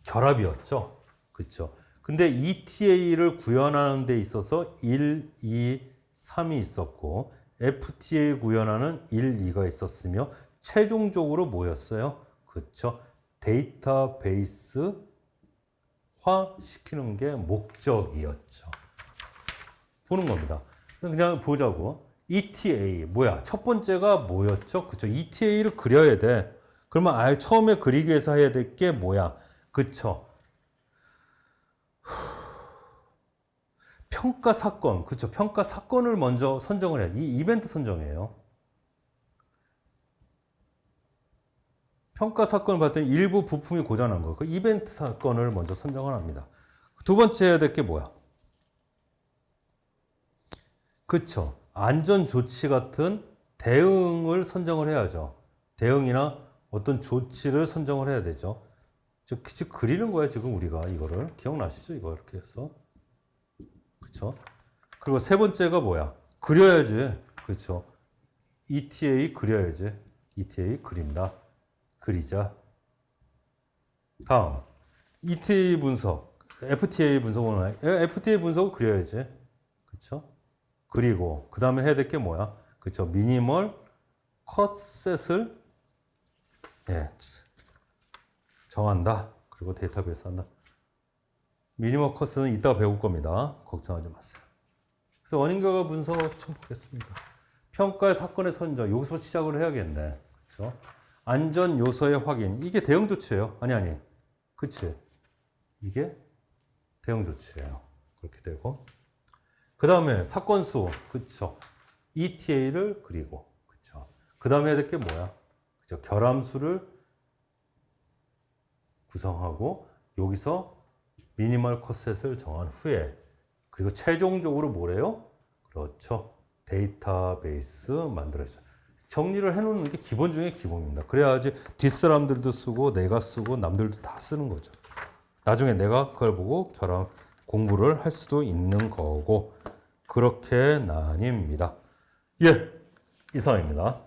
결합이었죠. 그쵸? 근데 ETA를 구현하는 데 있어서 1, 2, 3이 있었고 FTA 구현하는 1, 2가 있었으며 최종적으로 뭐였어요? 그쵸? 데이터베이스 시키는 게 목적이었죠. 보는 겁니다. 그냥 보자고. ETA 뭐야? 첫 번째가 뭐였죠? 그쵸? ETA를 그려야 돼. 그러면 아예 처음에 그리기 위해서 해야 될 게 뭐야? 그쵸? 평가 사건. 그쵸? 평가 사건을 먼저 선정을 해야지. 이 이벤트 선정이에요. 평가 사건을 봤더니 일부 부품이 고장난 거. 그 이벤트 사건을 먼저 선정을 합니다. 두 번째 해야 될 게 뭐야? 그쵸. 안전 조치 같은 대응을 선정을 해야죠. 대응이나 어떤 조치를 선정을 해야 되죠. 즉 그리는 거야, 지금 우리가 이거를. 기억나시죠? 이거 이렇게 해서. 그쵸. 그리고 세 번째가 뭐야? 그려야지. 그쵸. ETA 그려야지. ETA 그린다. 그리자. 다음. ETA 분석. FTA 분석은 FTA 분석을 그려야지. 그쵸? 그리고 그 다음에 해야 될 게 뭐야? 그쵸? 미니멀 컷셋을 정한다. 그리고 데이터베이스 한다. 미니멀 컷셋은 이따가 배울 겁니다. 걱정하지 마세요. 그래서 원인 결과 분석 좀 보겠습니다. 평가의 사건의 선정. 여기서 시작을 해야겠네. 그쵸? 안전 요소의 확인. 이게 대응 조치예요. 아니. 그치? 이게 대응 조치예요. 그렇게 되고. 그 다음에 사건 수. 그쵸? ETA를 그리고. 그쵸? 그 다음에 해야 될 게 뭐야? 그쵸? 결함수를 구성하고 여기서 미니멀 컷셋을 정한 후에 그리고 최종적으로 뭐래요? 그렇죠. 데이터베이스 만들어줘. 정리를 해놓는 게 기본 중에 기본입니다. 그래야지 뒷사람들도 쓰고 내가 쓰고 남들도 다 쓰는 거죠. 나중에 내가 그걸 보고 결함 공부를 할 수도 있는 거고 그렇게 나뉩니다. 예, 이상입니다.